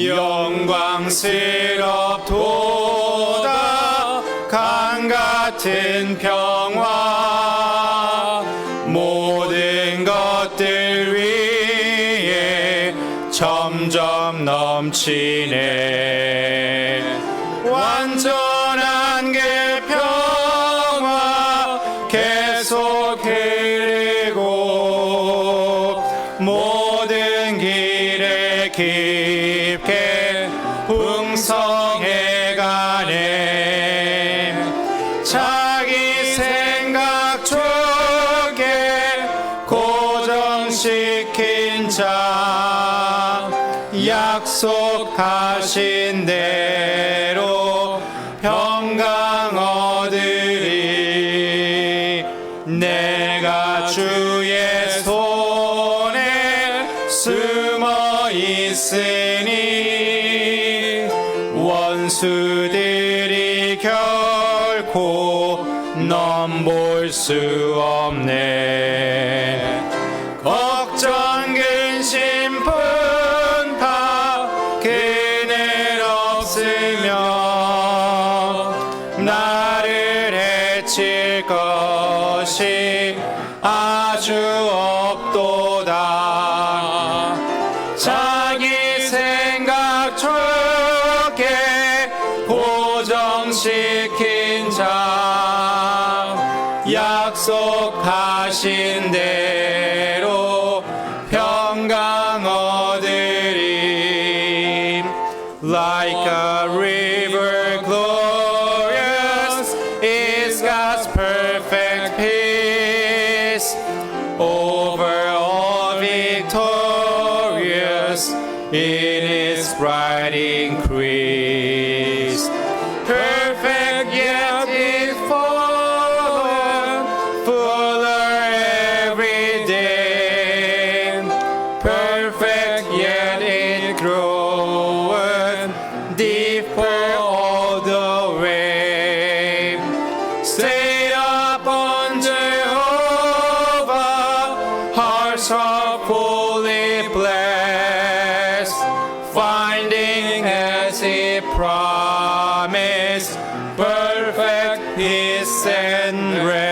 영광스럽도다. 강 같은 평화 모든 것들 위에 점점 넘치네. 완전한 그 평화 계속 흐르고 모든 길에 깊게 풍성해가네. 자기 생각 좋게 고정시킨 자 약속하신 대로 평강 얻으리. 내가 주의 손에 숨어 있으니 원수들이 결코 넘볼 수 없네. 걱정 근심 분파 그늘 없으며 나를 해칠 것이 아주 없도다. 자기 생각 좋게 고정시킨 자 약속하신 대로 평강 얻으리. Like a river glorious is God's perfect peace, over all victorious in its bright increase. Perfect yet it fallen, fuller every day. Perfect yet it groweth, deeper all the way. Stay up on Jehovah, hearts are fully blessed, finding as he promised, perfect peace and rest.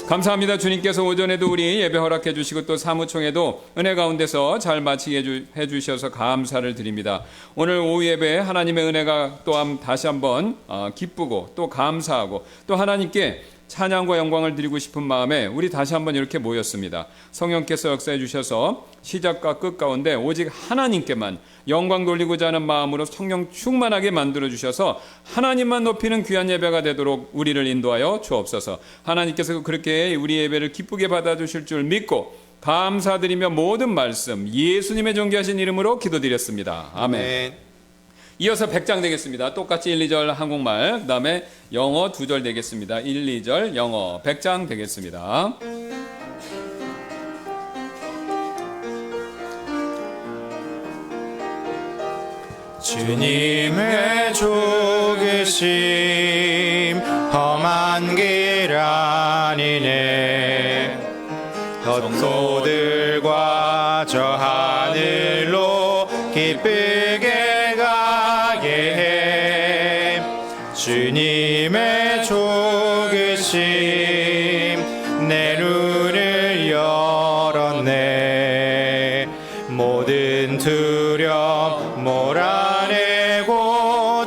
감사합니다. 주님께서 오전에도 우리 예배 허락해 주시고 또 사무총회도 은혜 가운데서 잘 마치게 해주셔서 감사를 드립니다. 오늘 오후 예배에 하나님의 은혜가 또한 다시 한번 기쁘고 또 감사하고 또 하나님께 찬양과 영광을 드리고 싶은 마음에 우리 다시 한번 이렇게 모였습니다. 성령께서 역사해 주셔서 시작과 끝 가운데 오직 하나님께만 영광 돌리고자 하는 마음으로 성령 충만하게 만들어 주셔서 하나님만 높이는 귀한 예배가 되도록 우리를 인도하여 주옵소서. 하나님께서 그렇게 우리 예배를 기쁘게 받아주실 줄 믿고 감사드리며 모든 말씀 예수님의 존귀하신 이름으로 기도드렸습니다. 아멘. 이어서 100장 되겠습니다. 똑같이 1, 2절 한국말, 그 다음에 영어 2절 되겠습니다. 1, 2절 영어 100장 되겠습니다. 주님의 조그심 험한 길 아니네. 덧소들과 저 하늘로 기쁘게 가게 해. 주님의 조그심 내 눈을 열었네. 모든 두려움 몰아내고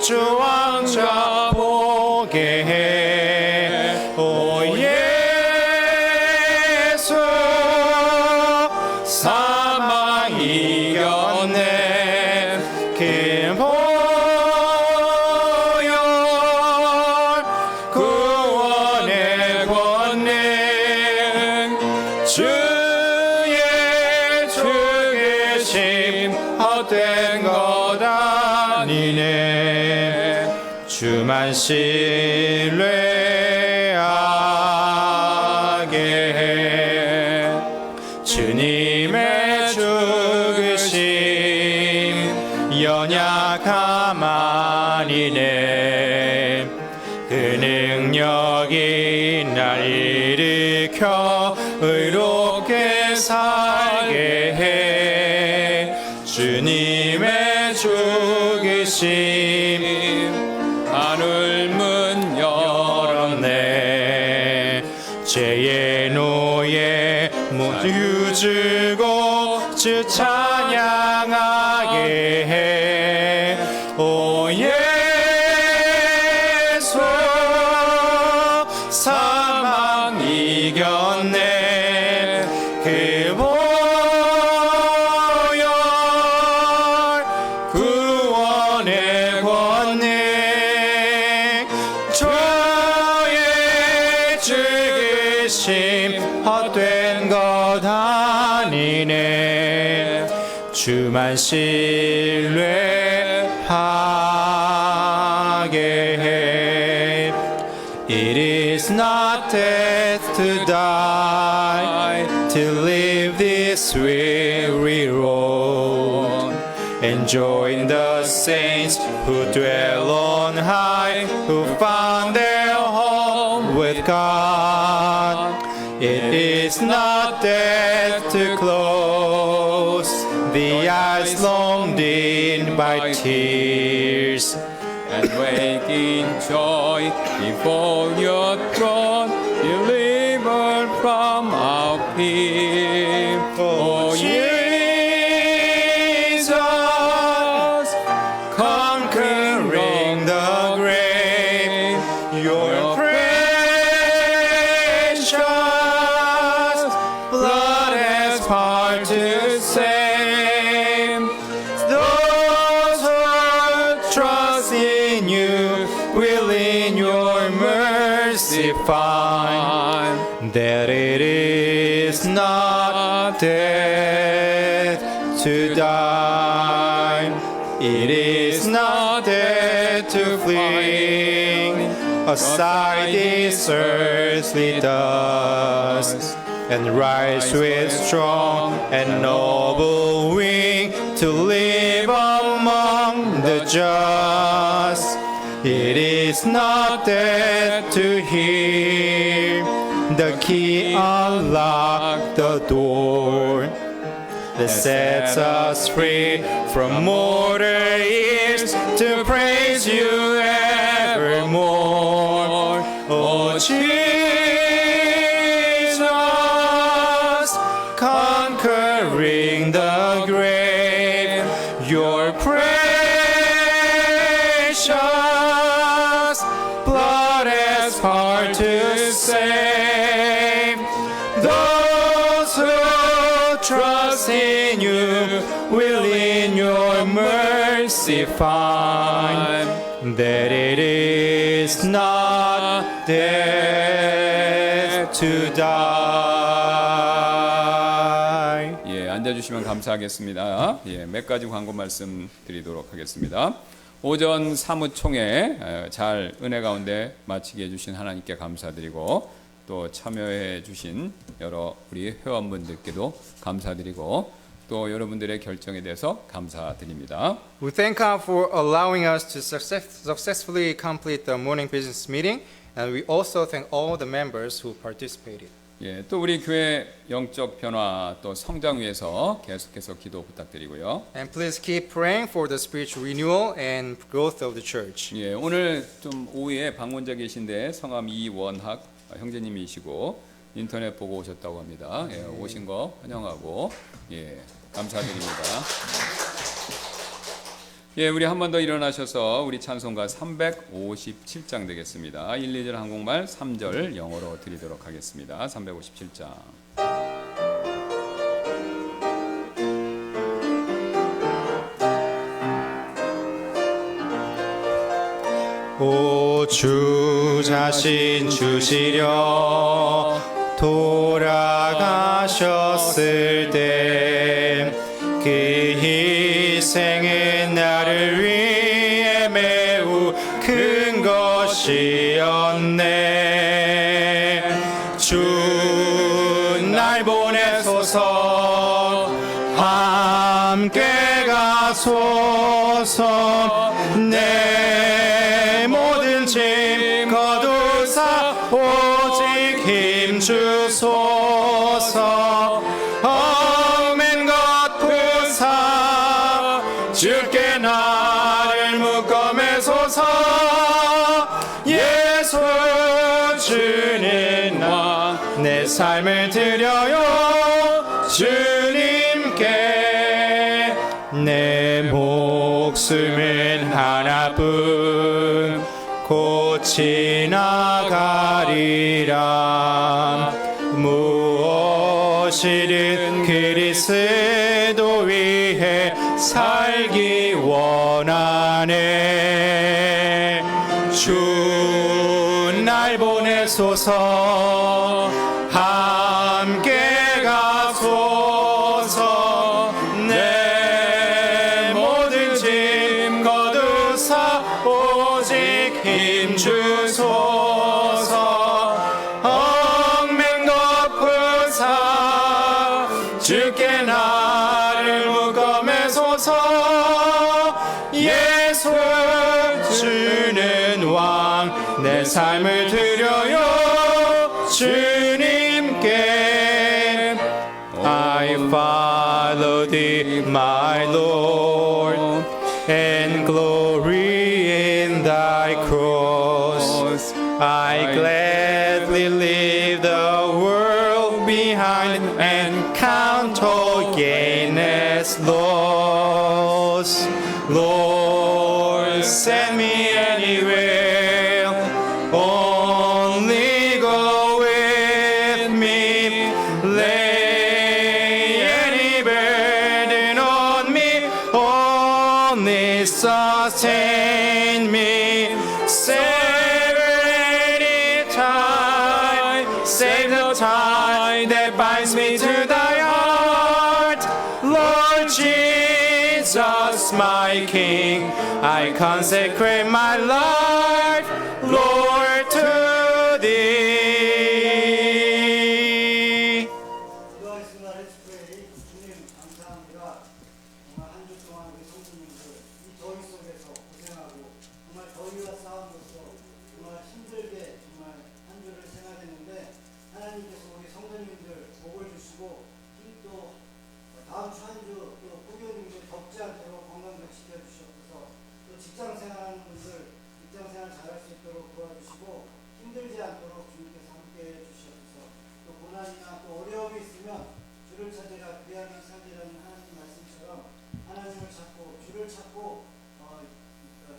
주 왕자 보게 해. 오 예수 사망 이겼네. 그 보혈 구원의 권능 주의 죽으심 헛된 것 아니네. 주만 신뢰하게 해. 주님의 죽으심 연약함 아니네. 그 능력이 날 일으켜 의롭게 살게 해. 주 죽으심 하늘 문 열었네. 죄의 노예 모두 주고 주 찬양하게 해. 오 예수 사망 이겼네. 그 보혈 구원의 권능 주의 죽으심 헛된 것 아니네. 주만 신뢰하게 해. It is not death to die, to live this weary road, enjoying the saints who dwell on high, who found their home with God. It is not death to close the eyes long dimmed by tears, and wake in joy before your throne, delivered from our fear. Oh, Jesus, conquering the grave, your precious blood has power to save. Those who trust in you will in your mercy find that it is not death to die. It is not death to fling aside this earthly dust, and rise with strong and noble wing to live among the just. It is not death to hear the key unlock the door that sets us free from mortal years to praise you evermore. Oh Jesus, conquering the grave, your precious blood has power to save. Those who trust in you will in your mercy find that it is not death to die. 예, 앉아주시면 감사하겠습니다. 예, 몇 가지 광고 말씀 드리도록 하겠습니다. 오전 사무총회 잘 은혜 가운데 마치게 해주신 하나님께 감사드리고, 또 참여해 주신 여러 우리 회원분들께도 감사드리고, 또 여러분들의 결정에 대해서 감사드립니다. We thank God for allowing us to successfully complete the morning business meeting, and we also thank all the members who participated. 예, 또 우리 교회 영적 변화 또 성장 위해서 계속해서 기도 부탁드리고요. And please keep praying for the spiritual renewal and growth of the church. 예, 오늘 좀 오후에 방문자 계신데 성함 이원학 형제님이시고 인터넷 보고 오셨다고 합니다. 예, 오신 거 환영하고 예, 감사드립니다. 예, 우리 한 번 더 일어나셔서 우리 찬송가 357장 되겠습니다. 1, 2절 한국말, 3절 영어로 드리도록 하겠습니다. 357장. 오 주 자신 주시려 돌아가셨을 때 그 희생은 나를 위해 매우 큰 것이었네. 주 날 보내소서 함께 가소서 내 모든 짐 거두사 오직 힘 주소서 얽맨 것 부사 주께 나 예수 주는 왕 내 삶을 드려요 주님께 내 목숨은 하나뿐 고치 나가리라 무엇이든 그리스도 위해 살기 원하네 주 날 보내소서 함께 가소서 내 모든 짐 거두사 오직 힘 주소서 얽맨 덮으사 주께 나를 묶어매소서 예수 주는 왕 내 삶을 드려요 주님께 I follow thee my Lord and glory in thy cross I gladly leave the world behind and count all gain as loss Lord send me anywhere only go with me lay any burden on me only sustain me save any time save the tie that binds me to thy heart Lord Jesus my King I consecrate my life Lord to thee 기도하겠습니다. 렛츠프레이. 주님 감사합니다. 정말 한 주 동안 우리 성도님들 이 더위 속에서 고생하고 정말 더위와 싸움으로써 정말 힘들게 정말 한 주를 생활했는데 하나님께서 우리 성도님들 복을 주시고 또 다음 주 한 주 또 후교님들 덥지 않도록 건강도 지켜주시옵소서 또 직장 생활하는 분들 직장 생활 잘할 수 있도록 도와주시고 힘들지 않도록 주님께서 함께해 주시옵소서 또 고난이나 또 어려움이 있으면 주를 찾으라 그리하면 살리라는 하나님 말씀처럼 하나님을 찾고 주를 찾고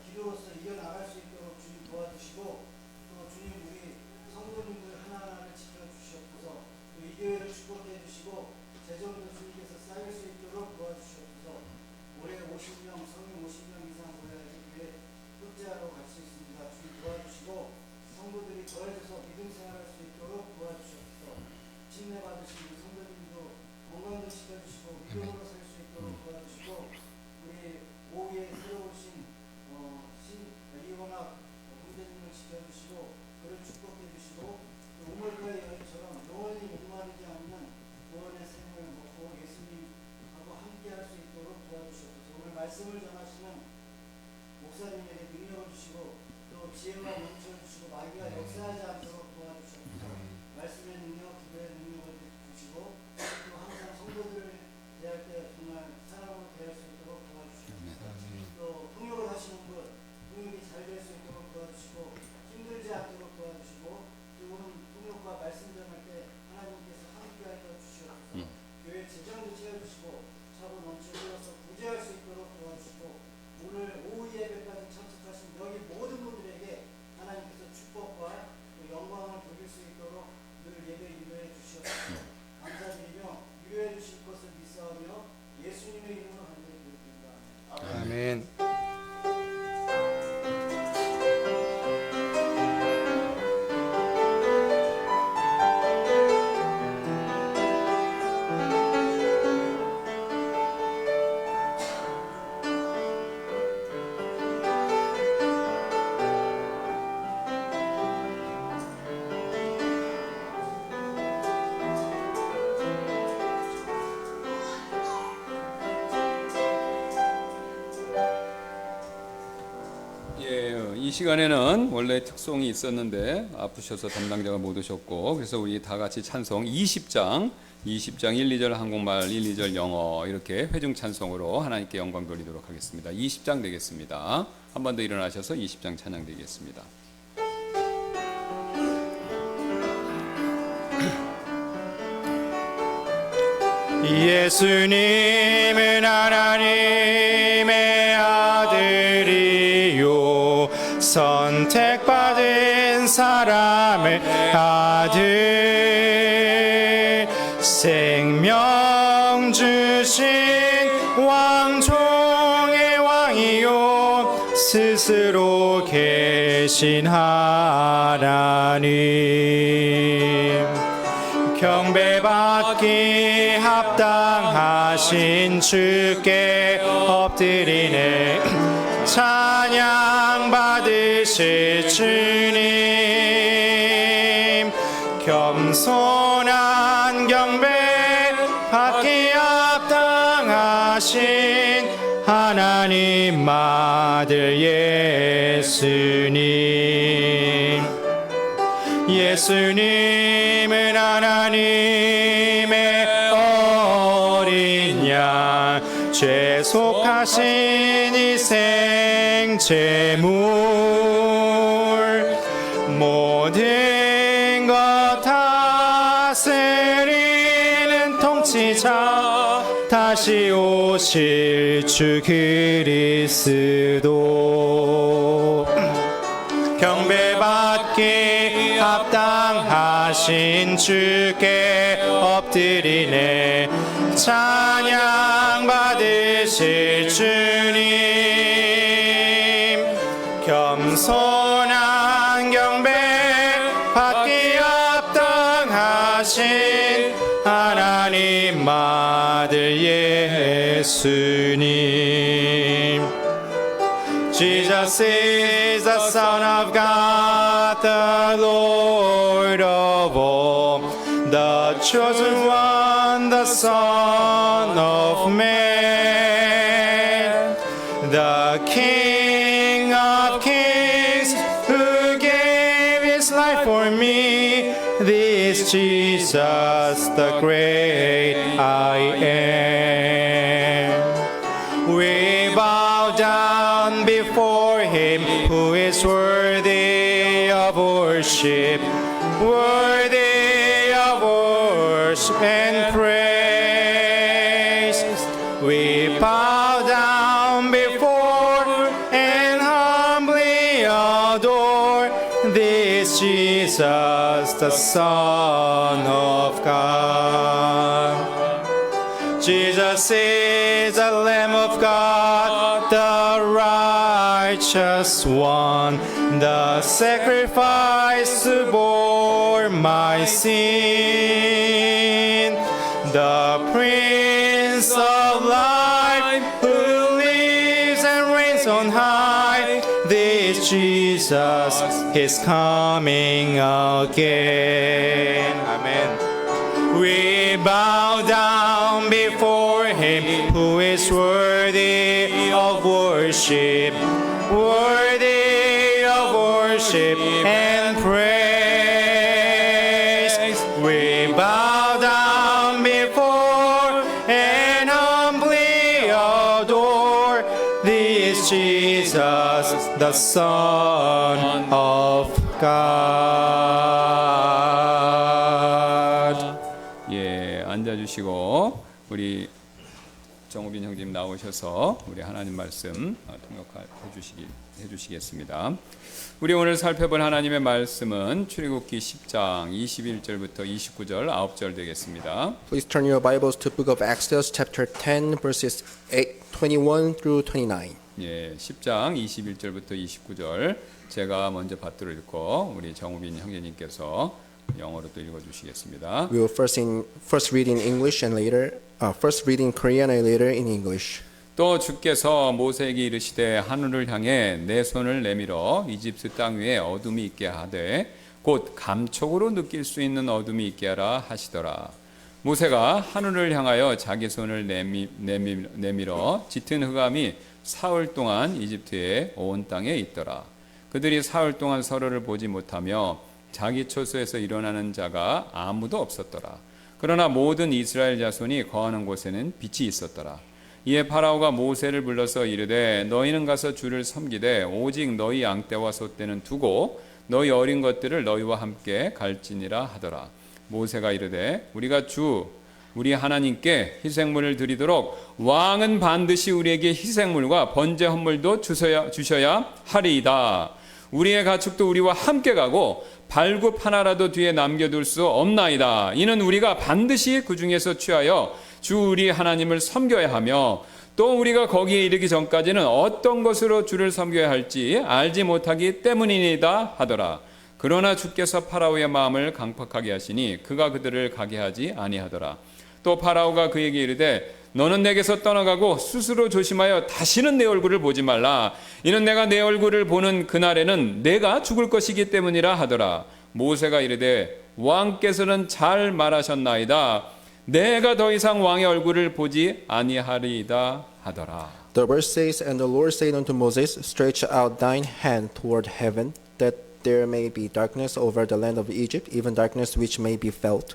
기도로서 이겨나갈 수 있도록 주님 도와주시고 또 주님 우리 성도님들 하나하나를 지켜주시옵소서 또 이 교회를 축복해 주시고 재정도 주님께서 쌓일 수 있도록 도와주시옵소서 올해 50명 성인 50명 이상 모여야 교회 흑제하러 갈 수 있습니다. 주님 도와주시고 성도들이 더해져서 믿음 생활할 수 있도록 도와주시옵소서 침례 받으신 우리 성도님도 건강도 지켜주시고 믿음으로 살 수 있도록 도와주시고 우리 오후에 새로 오신 이원학 형제님을 지켜주시고 그를 축복해 주시고 또 우물가의 여인처럼 영원히 목마르지 않는 구원의 생명을 먹고 예수님하고 함께 할 수 있도록 도와주시옵소서 오늘 말씀을 전하시는 목사님에게 능력을 주시고 또 지혜가 넘쳐 주시고 마귀가 역사하지 않도록 도와주시옵소서 말씀의 능력, 기도의 능력을 주시고 또 항상 성도들을 대할 때 정말 사랑으로 대할 수 있도록 도와주시옵소서 또 풍요를 하시는 분 풍요이 잘 될 수 있도록 도와주시고 힘들지 않도록 도와주시고 또 오늘 풍요과 말씀 전할 때 하나님께서 함께 하여 주시옵소서 교회 재정도 채워주시고 차고 넘쳐 흘러서 부재할 수 있도록 도와주시고 오늘 오후 예배까지 참석하신 여기 모든 분들에게 하나님께서 축복과 또 영광을 돌릴 수 있도록 늘 예배 인도해 주시옵소서 감사드리며 위로해 주실 것을 믿사오며 예수님의 이름으로 간절히 기도드립니다. 아멘 이 시간에는 원래 특송이 있었는데 아프셔서 담당자가 못 오셨고 그래서 우리 다 같이 찬송 20장 1, 2절 한국말 1, 2절 영어 이렇게 회중 찬송으로 하나님께 영광 돌리도록 하겠습니다. 20장 되겠습니다. 한 번 더 일어나셔서 20장 찬양 되겠습니다. 예수님은 하나님의 아들이요 선택받은 사람의 아들 생명 주신 왕중의 왕이요 스스로 계신 하나님 경배받기 합당하신 주께 엎드리네 찬양 받으실 주님 겸손한 경배 받기 합당하신 하나님 아들 예수님 예수님은 하나님의 어린 양 죄속하신 희생 제물 모든 것 다스리는 통치자 다시 오실 주 그리스도 경배받기 합당하신 주께 엎드리네 찬양 받으실 주님 겸손한 경배 받기 합당하신 하나님 아들 예수님 Jesus is the Son of God, the Lord of all, the chosen one, the Son of Man, the King of kings, who gave his life for me. This Jesus, the great I am. We bow down before him who is worthy of worship, worthy of worship and praise. We bow down before and humbly adore this Jesus, the Son of God. Jesus is the Lamb of God, the righteous one, the sacrifice who bore my sin, the Prince of Life who lives and reigns on high. This Jesus is coming again. Amen. We bow down before him who is worthy of worship, worthy of worship and praise. We bow down before and humbly adore this Jesus, the Son of God. 예, 앉아주시고 우리 정우빈 형님 나오셔서 우리 하나님 말씀 통역해 주시겠습니다. 우리 오늘 살펴볼 하나님의 말씀은 출애굽기 10장 21절부터 29절 9절 되겠습니다. Please turn your Bibles to Book of Exodus chapter 10 verses 21 through 29. 예, 10장 21절부터 29절 제가 먼저 받들어 읽고 우리 정우빈 형제님께서 영어로 또 읽어 주시겠습니다. We will first read in English and first read in Korean and later in English. 또 주께서 모세에게 이르시되 하늘을 향해 내 손을 내밀어 이집트 땅 위에 어둠이 있게 하되 곧 감촉으로 느낄 수 있는 어둠이 있게 하라 하시더라. 모세가 하늘을 향하여 자기 손을 내밀어 짙은 흑암이 사흘 동안 이집트의 온 땅에 있더라. 그들이 사흘 동안 서로를 보지 못하며 자기 처소에서 일어나는 자가 아무도 없었더라. 그러나 모든 이스라엘 자손이 거하는 곳에는 빛이 있었더라. 이에 파라오가 모세를 불러서 이르되 너희는 가서 주를 섬기되 오직 너희 양떼와 소떼는 두고 너희 어린 것들을 너희와 함께 갈지니라 하더라. 모세가 이르되 우리가 주 우리 하나님께 희생물을 드리도록 왕은 반드시 우리에게 희생물과 번제 헌물도 주셔야 하리이다. 우리의 가축도 우리와 함께 가고 발굽 하나라도 뒤에 남겨둘 수 없나이다. 이는 우리가 반드시 그 중에서 취하여 주 우리 하나님을 섬겨야 하며 또 우리가 거기에 이르기 전까지는 어떤 것으로 주를 섬겨야 할지 알지 못하기 때문이니다 하더라. 그러나 주께서 파라오의 마음을 강팍하게 하시니 그가 그들을 가게 하지 아니하더라. 또 파라오가 그에게 이르되 너는 내게서 떠나가고 스스로 조심하여 다시는 내 얼굴을 보지 말라. 이는 내가 내 얼굴을 보는 그날에는 내가 죽을 것이기 때문이라 하더라. 모세가 이르되 왕께서는 잘 말하셨나이다. 내가 더 이상 왕의 얼굴을 보지 아니하리이다 하더라. The verse says, And the Lord said unto Moses, Stretch out thine hand toward heaven, that there may be darkness over the land of Egypt, even darkness which may be felt.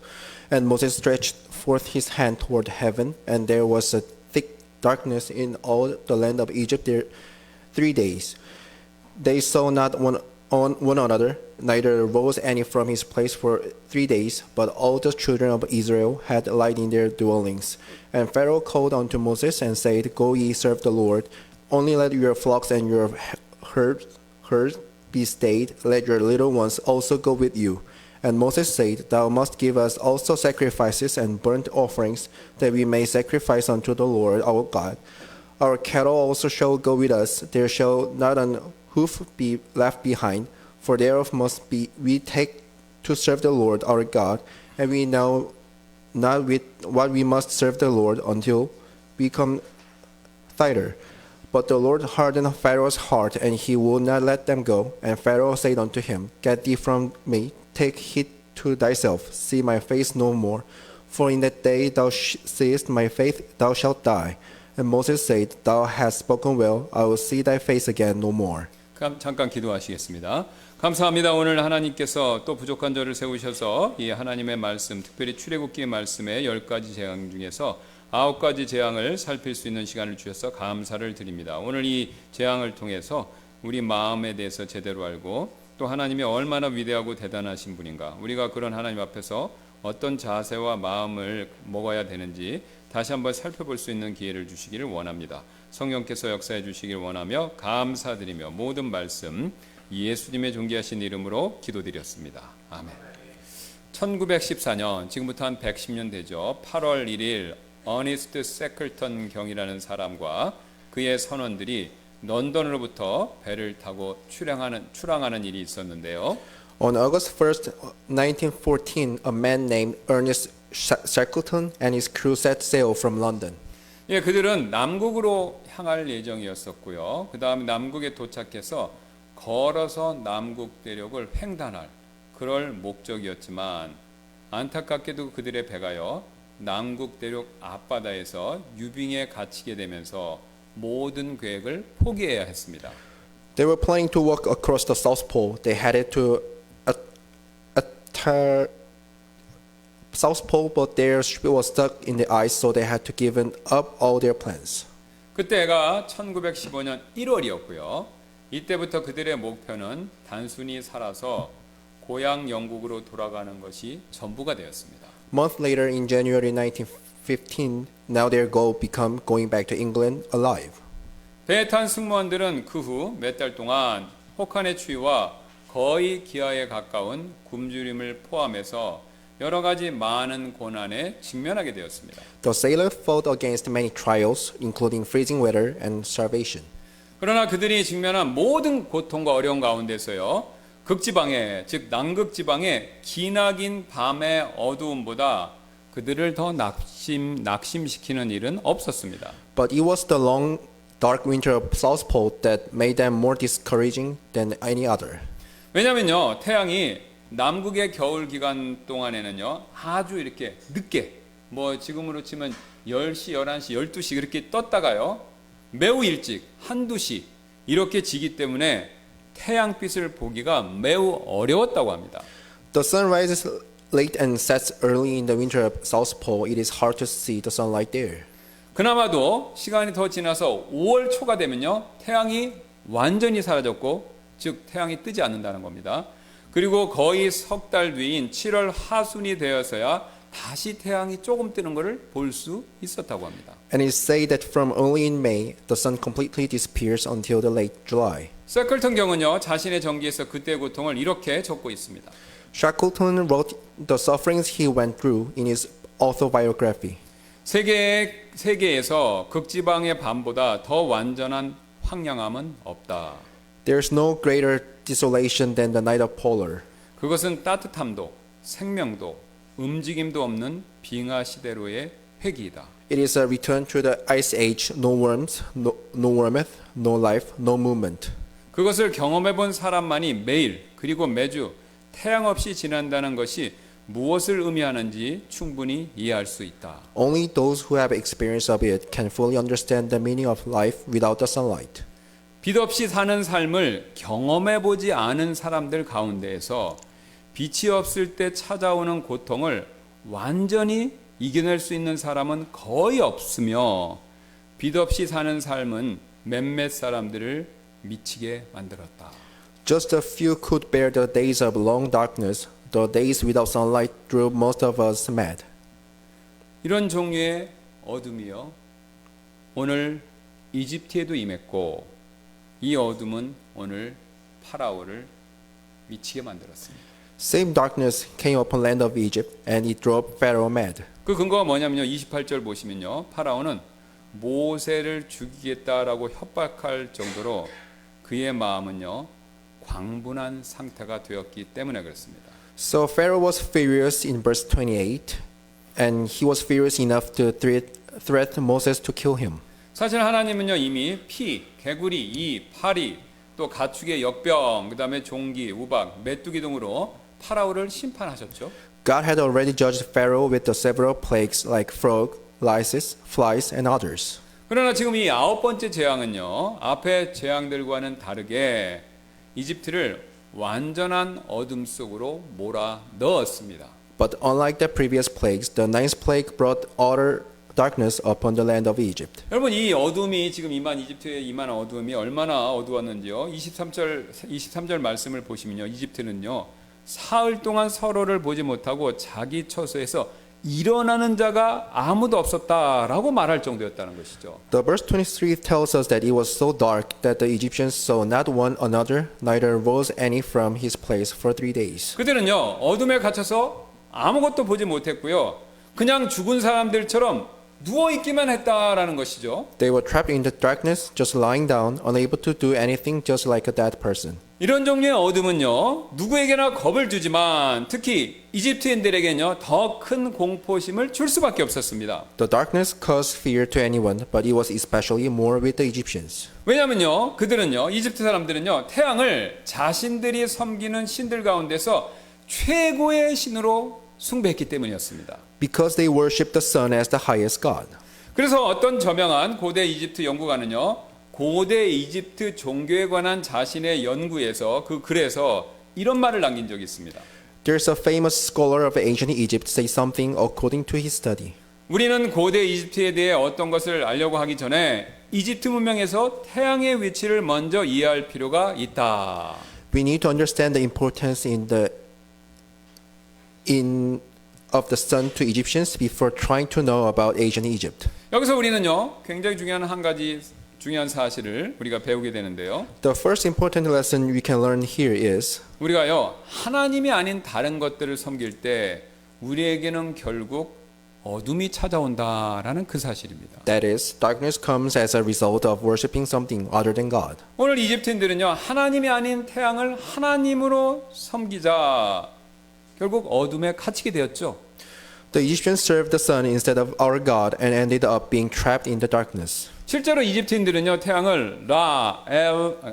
And Moses stretched forth his hand toward heaven, and there was a thick darkness in all the land of Egypt there 3 days. They saw not one another, neither rose any from his place for 3 days, but all the children of Israel had light in their dwellings. And Pharaoh called unto Moses and said, Go ye serve the Lord, only let your flocks and your herds be stayed, let your little ones also go with you. And Moses said, Thou must give us also sacrifices and burnt offerings, that we may sacrifice unto the Lord our God. Our cattle also shall go with us, there shall not an hoof be left behind, for thereof must be we take to serve the Lord our God, and we know not with what we must serve the Lord until we come thither. But the Lord hardened Pharaoh's heart, and he would not let them go. And Pharaoh said unto him, Get thee from me, take heed to thyself, see my face no more. For in that day thou seest my face, thou shalt die. And Moses said, Thou hast spoken well, I will see thy face again no more. 잠깐 기도하시겠습니다. 감사합니다. 오늘 하나님께서 또 부족한 저를 세우셔서 이 하나님의 말씀, 특별히 출애굽기 말씀의 10가지 재앙 중에서 9가지 재앙을 살필 수 있는 시간을 주셔서 감사를 드립니다. 오늘 이 재앙을 통해서 우리 마음에 대해서 제대로 알고 또 하나님이 얼마나 위대하고 대단하신 분인가, 우리가 그런 하나님 앞에서 어떤 자세와 마음을 먹어야 되는지 다시 한번 살펴볼 수 있는 기회를 주시기를 원합니다. 성령께서 역사해 주시길 원하며 감사드리며 모든 말씀 예수님의 존귀하신 이름으로 기도드렸습니다. 아멘. 1914년, 지금부터 한 110년 되죠. 8월 1일 어니스트 세클턴 경이라는 사람과 그의 선원들이 런던으로부터 배를 타고 출항하는 일이 있었는데요. On August 1st, 1914, a man named Ernest Shackleton and his crew set sail from London. 예, 그들은 남국으로 향할 예정이었었고요. 그 다음에 남국에 도착해서 걸어서 남국 대륙을 횡단할 그럴 목적이었지만 안타깝게도 그들의 배가요 남국 대륙 앞바다에서 유빙에 갇히게 되면서 모든 계획을 포기해야 했습니다. They were planning to walk across the South Pole. They headed to South Pole, but their ship was stuck in the ice, so they had to give up all their plans. 그때가 1915년 1월이었고요. 이때부터 그들의 목표는 단순히 살아서 고향 영국으로 돌아가는 것이 전부가 되었습니다. A month later, in January 1915, now their goal became going back to England alive. 배에 탄 승무원들은 그 후 몇 달 동안 혹한의 추위와 거의 기아에 가까운 굶주림을 포함해서 여러 가지 많은 고난에 직면하게 되었습니다. The sailors fought against many trials, including freezing weather and starvation. 그러나 그들이 직면한 모든 고통과 어려움 가운데서요, 극지방의, 즉 남극지방의 기나긴 밤의 어두움보다 그들을 더 낙심시키는 일은 없었습니다. But it was the long, dark winter of South Pole that made them more discouraging than any other. 왜냐면요, 태양이 남극의 겨울 기간 동안에는요, 아주 이렇게 늦게, 뭐 지금으로 치면 10시, 11시, 12시 그렇게 떴다가요, 매우 일찍, 1~2시 이렇게 지기 때문에 태양빛을 보기가 매우 어려웠다고 합니다. The sun rises late and sets early in the winter of South Pole. It is hard to see the sunlight there. 그나마도 시간이 더 지나서 5월 초가 되면요, 태양이 완전히 사라졌고, 즉 태양이 뜨지 않는다는 겁니다. 그리고 거의 석 달 뒤인 7월 하순이 되어서야 다시 태양이 조금 뜨는 것을 볼 수 있었다고 합니다. And it say that from early in May, the sun completely disappears until the late July. 세클턴 경은요 자신의 전기에서 그때의 고통을 이렇게 적고 있습니다. Shackleton wrote the sufferings he went through in his autobiography. 세계에서 극지방의 밤보다 더 완전한 황량함은 없다. There's no greater desolation than the night of polar. 그것은 따뜻함도 생명도 움직임도 없는 빙하 시대로의 회귀이다. It is a return to the ice age, no warmth, no warmth, no life, no movement. 그것을 경험해 본 사람만이 매일 그리고 매주 태양 없이 지난다는 것이 무엇을 의미하는지 충분히 이해할 수 있다. Only those who have experience of it can fully understand the meaning of life without the sunlight. 빛 없이 사는 삶을 경험해 보지 않은 사람들 가운데에서 빛이 없을 때 찾아오는 고통을 완전히 이겨낼 수 있는 사람은 거의 없으며 빛 없이 사는 삶은 몇몇 사람들을 미치게 만들었다. Just a few could bear the days of long darkness. The days without sunlight drove most of us mad. 이런 종류의 어둠이요. 오늘 이집트에도 임했고 이 어둠은 오늘 파라오를 미치게 만들었습니다. Same darkness came upon land of Egypt, and it drove Pharaoh mad. 그 근거가 뭐냐면요. 28절 보시면요. 파라오는 모세를 죽이겠다라고 협박할 정도로 그의 마음은요. 광분한 상태가 되었기 때문에 그렇습니다. So Pharaoh was furious in verse 28, and he was furious enough to threat Moses to kill him. 사실 하나님은요. 이미 피, 개구리, 이, 파리, 또 가축의 역병, 그다음에 종기, 우박, 메뚜기 등으로 파라오를 심판하셨죠. God had already judged Pharaoh with the several plagues like frog, lice, flies, and others. 그러나 지금 이 9번째 재앙은요. 앞의 재앙들과는 다르게 이집트를 완전한 어둠 속으로 몰아 넣었습니다. But unlike the previous plagues, the ninth plague brought utter darkness upon the land of Egypt. 여러분 이 어둠이 지금 이집트에 임한 어둠이 얼마나 어두웠는지요. 23절 말씀을 보시면요. 이집트는요. 사흘 동안 서로를 보지 못하고 자기 처소에서 일어나는 자가 아무도 없었다라고 말할 정도였다는 것이죠. The verse 23 tells us that it was so dark that the Egyptians saw not one another, neither rose any from his place for 3 days. 그들은요. 어둠에 갇혀서 아무것도 보지 못했고요. 그냥 죽은 사람들처럼 누워있기만 했다라는 것이죠. They were trapped in the darkness, just lying down, unable to do anything, just like a dead person. 이런 종류의 어둠은요. 누구에게나 겁을 주지만 특히 이집트인들에게는요. 더 큰 공포심을 줄 수밖에 없었습니다. The darkness caused fear to anyone, but it was especially more with the Egyptians. 왜냐면요. 그들은요. 이집트 사람들은요. 태양을 자신들이 섬기는 신들 가운데서 최고의 신으로 숭배했기 때문이었습니다. Because they worshipped the sun as the highest god. 그래서 어떤 저명한 고대 이집트 연구가는요. 고대 이집트 종교에 관한 자신의 연구에서 그 글에서 이런 말을 남긴 적이 있습니다. There's a famous scholar of ancient Egypt say something according to his study. 우리는 고대 이집트에 대해 어떤 것을 알려고 하기 전에 이집트 문명에서 태양의 위치를 먼저 이해할 필요가 있다. We need to understand the importance of the sun to Egyptians before trying to know about ancient Egypt. 여기서 우리는요. 굉장히 중요한 한 가지 중요한 사실을 우리가 배우게 되는데요. The first important lesson we can learn here is 우리가요. 하나님이 아닌 다른 것들을 섬길 때 우리에게는 결국 어둠이 찾아온다라는 그 사실입니다. that is, darkness comes as a result of worshiping something other than God. 오늘 이집트인들은요. 하나님이 아닌 태양을 하나님으로 섬기자. 결국 어둠에 갇히게 되었죠. The Egyptians served the sun instead of our God and ended up being trapped in the darkness. 실제로 이집트인들은요. 태양을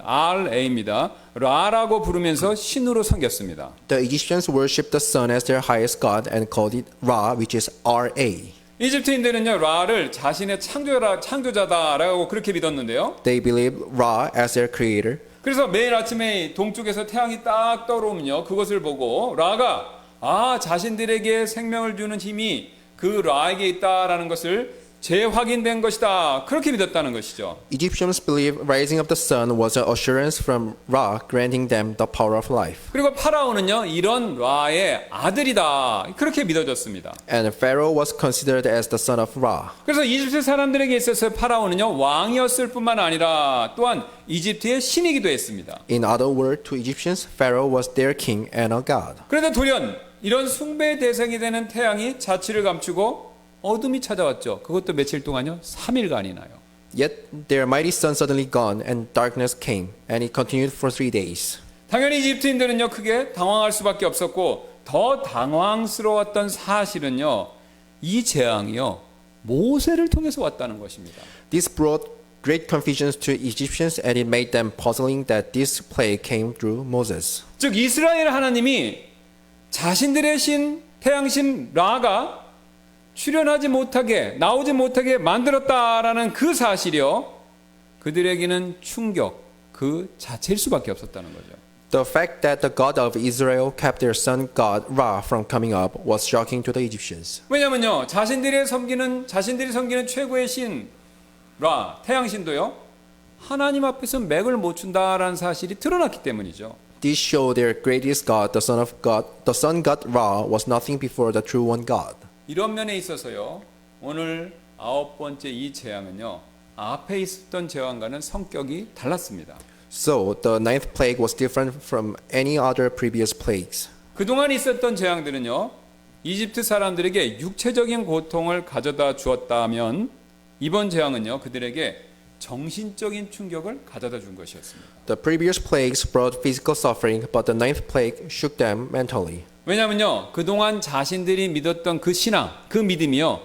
RA입니다. 라라고 부르면서 신으로 섬겼습니다. The Egyptians worshipped the sun as their highest god and called it Ra, which is RA. 이집트인들은요. 라를 자신의 창조자다라고 그렇게 믿었는데요. They believed Ra as their creator. 그래서 매일 아침에 동쪽에서 태양이 딱 떠오르면요. 그것을 보고 라가 자신들에게 생명을 주는 힘이 그 라에게 있다라는 것을 재확인된 것이다. 그렇게 믿었다는 것이죠. Egyptians believed rising of the sun was an assurance from Ra, granting them the power of life. 그리고 파라오는요, 이런 라의 아들이다. 그렇게 믿어졌습니다. And Pharaoh was considered as the son of Ra. 그래서 이집트 사람들에게 있어서 파라오는요, 왕이었을 뿐만 아니라 또한 이집트의 신이기도 했습니다. In other words, to Egyptians, Pharaoh was their king and a god. 그런데 돌연 이런 숭배의 대상이 되는 태양이 자취를 감추고 어둠이 찾아왔죠. 그것도 며칠 동안요, 3일간이나요. Yet their mighty sun suddenly gone, and darkness came, and it continued for 3 days. 당연히 이집트인들은요, 크게 당황할 수밖에 없었고 더 당황스러웠던 사실은요, 이 재앙이요, 모세를 통해서 왔다는 것입니다. This brought great confusion to Egyptians, and it made them puzzling that this plague came through Moses. 즉 이스라엘 하나님이 자신들의 신 태양신 라가 출현하지 못하게 나오지 못하게 만들었다라는 그 사실이요, 그들에게는 충격 그 자체일 수밖에 없었다는 거죠. The fact that the God of Israel kept their sun god Ra from coming up was shocking to the Egyptians. 왜냐면요, 자신들이 섬기는 최고의 신 라 태양신도요, 하나님 앞에서 맥을 못 춘다라는 사실이 드러났기 때문이죠. This showed their greatest god, the sun god Ra, was nothing before the true one God. 이런 면에 있어서요, 오늘 9번째 이 재앙은요, 앞에 있었던 재앙과는 성격이 달랐습니다. So the ninth plague was different from any other previous plagues. 그동안 있었던 재앙들은요, 이집트 사람들에게 육체적인 고통을 가져다 주었다면 이번 재앙은요, 그들에게 정신적인 충격을 가져다 준 것이었습니다. The previous plagues brought physical suffering, but the ninth plague shook them mentally. 왜냐하면요, 그동안 자신들이 믿었던 그 신앙, 그 믿음이요,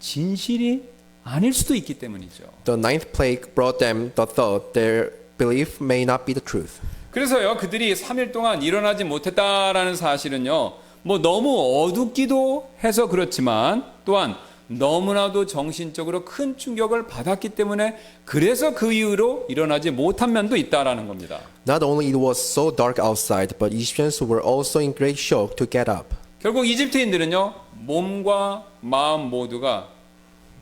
진실이 아닐 수도 있기 때문이죠. The ninth plague brought them the thought their belief may not be the truth. 그래서요, 그들이 3일 동안 일어나지 못했다라는 사실은요, 뭐 너무 어둡기도 해서 그렇지만 또한 너무나도 정신적으로 큰 충격을 받았기 때문에 그래서 그 이유로 일어나지 못한 면도 있다라는 겁니다. Not only it was so dark outside, but Egyptians were also in great shock to get up. 결국 이집트인들은요, 몸과 마음 모두가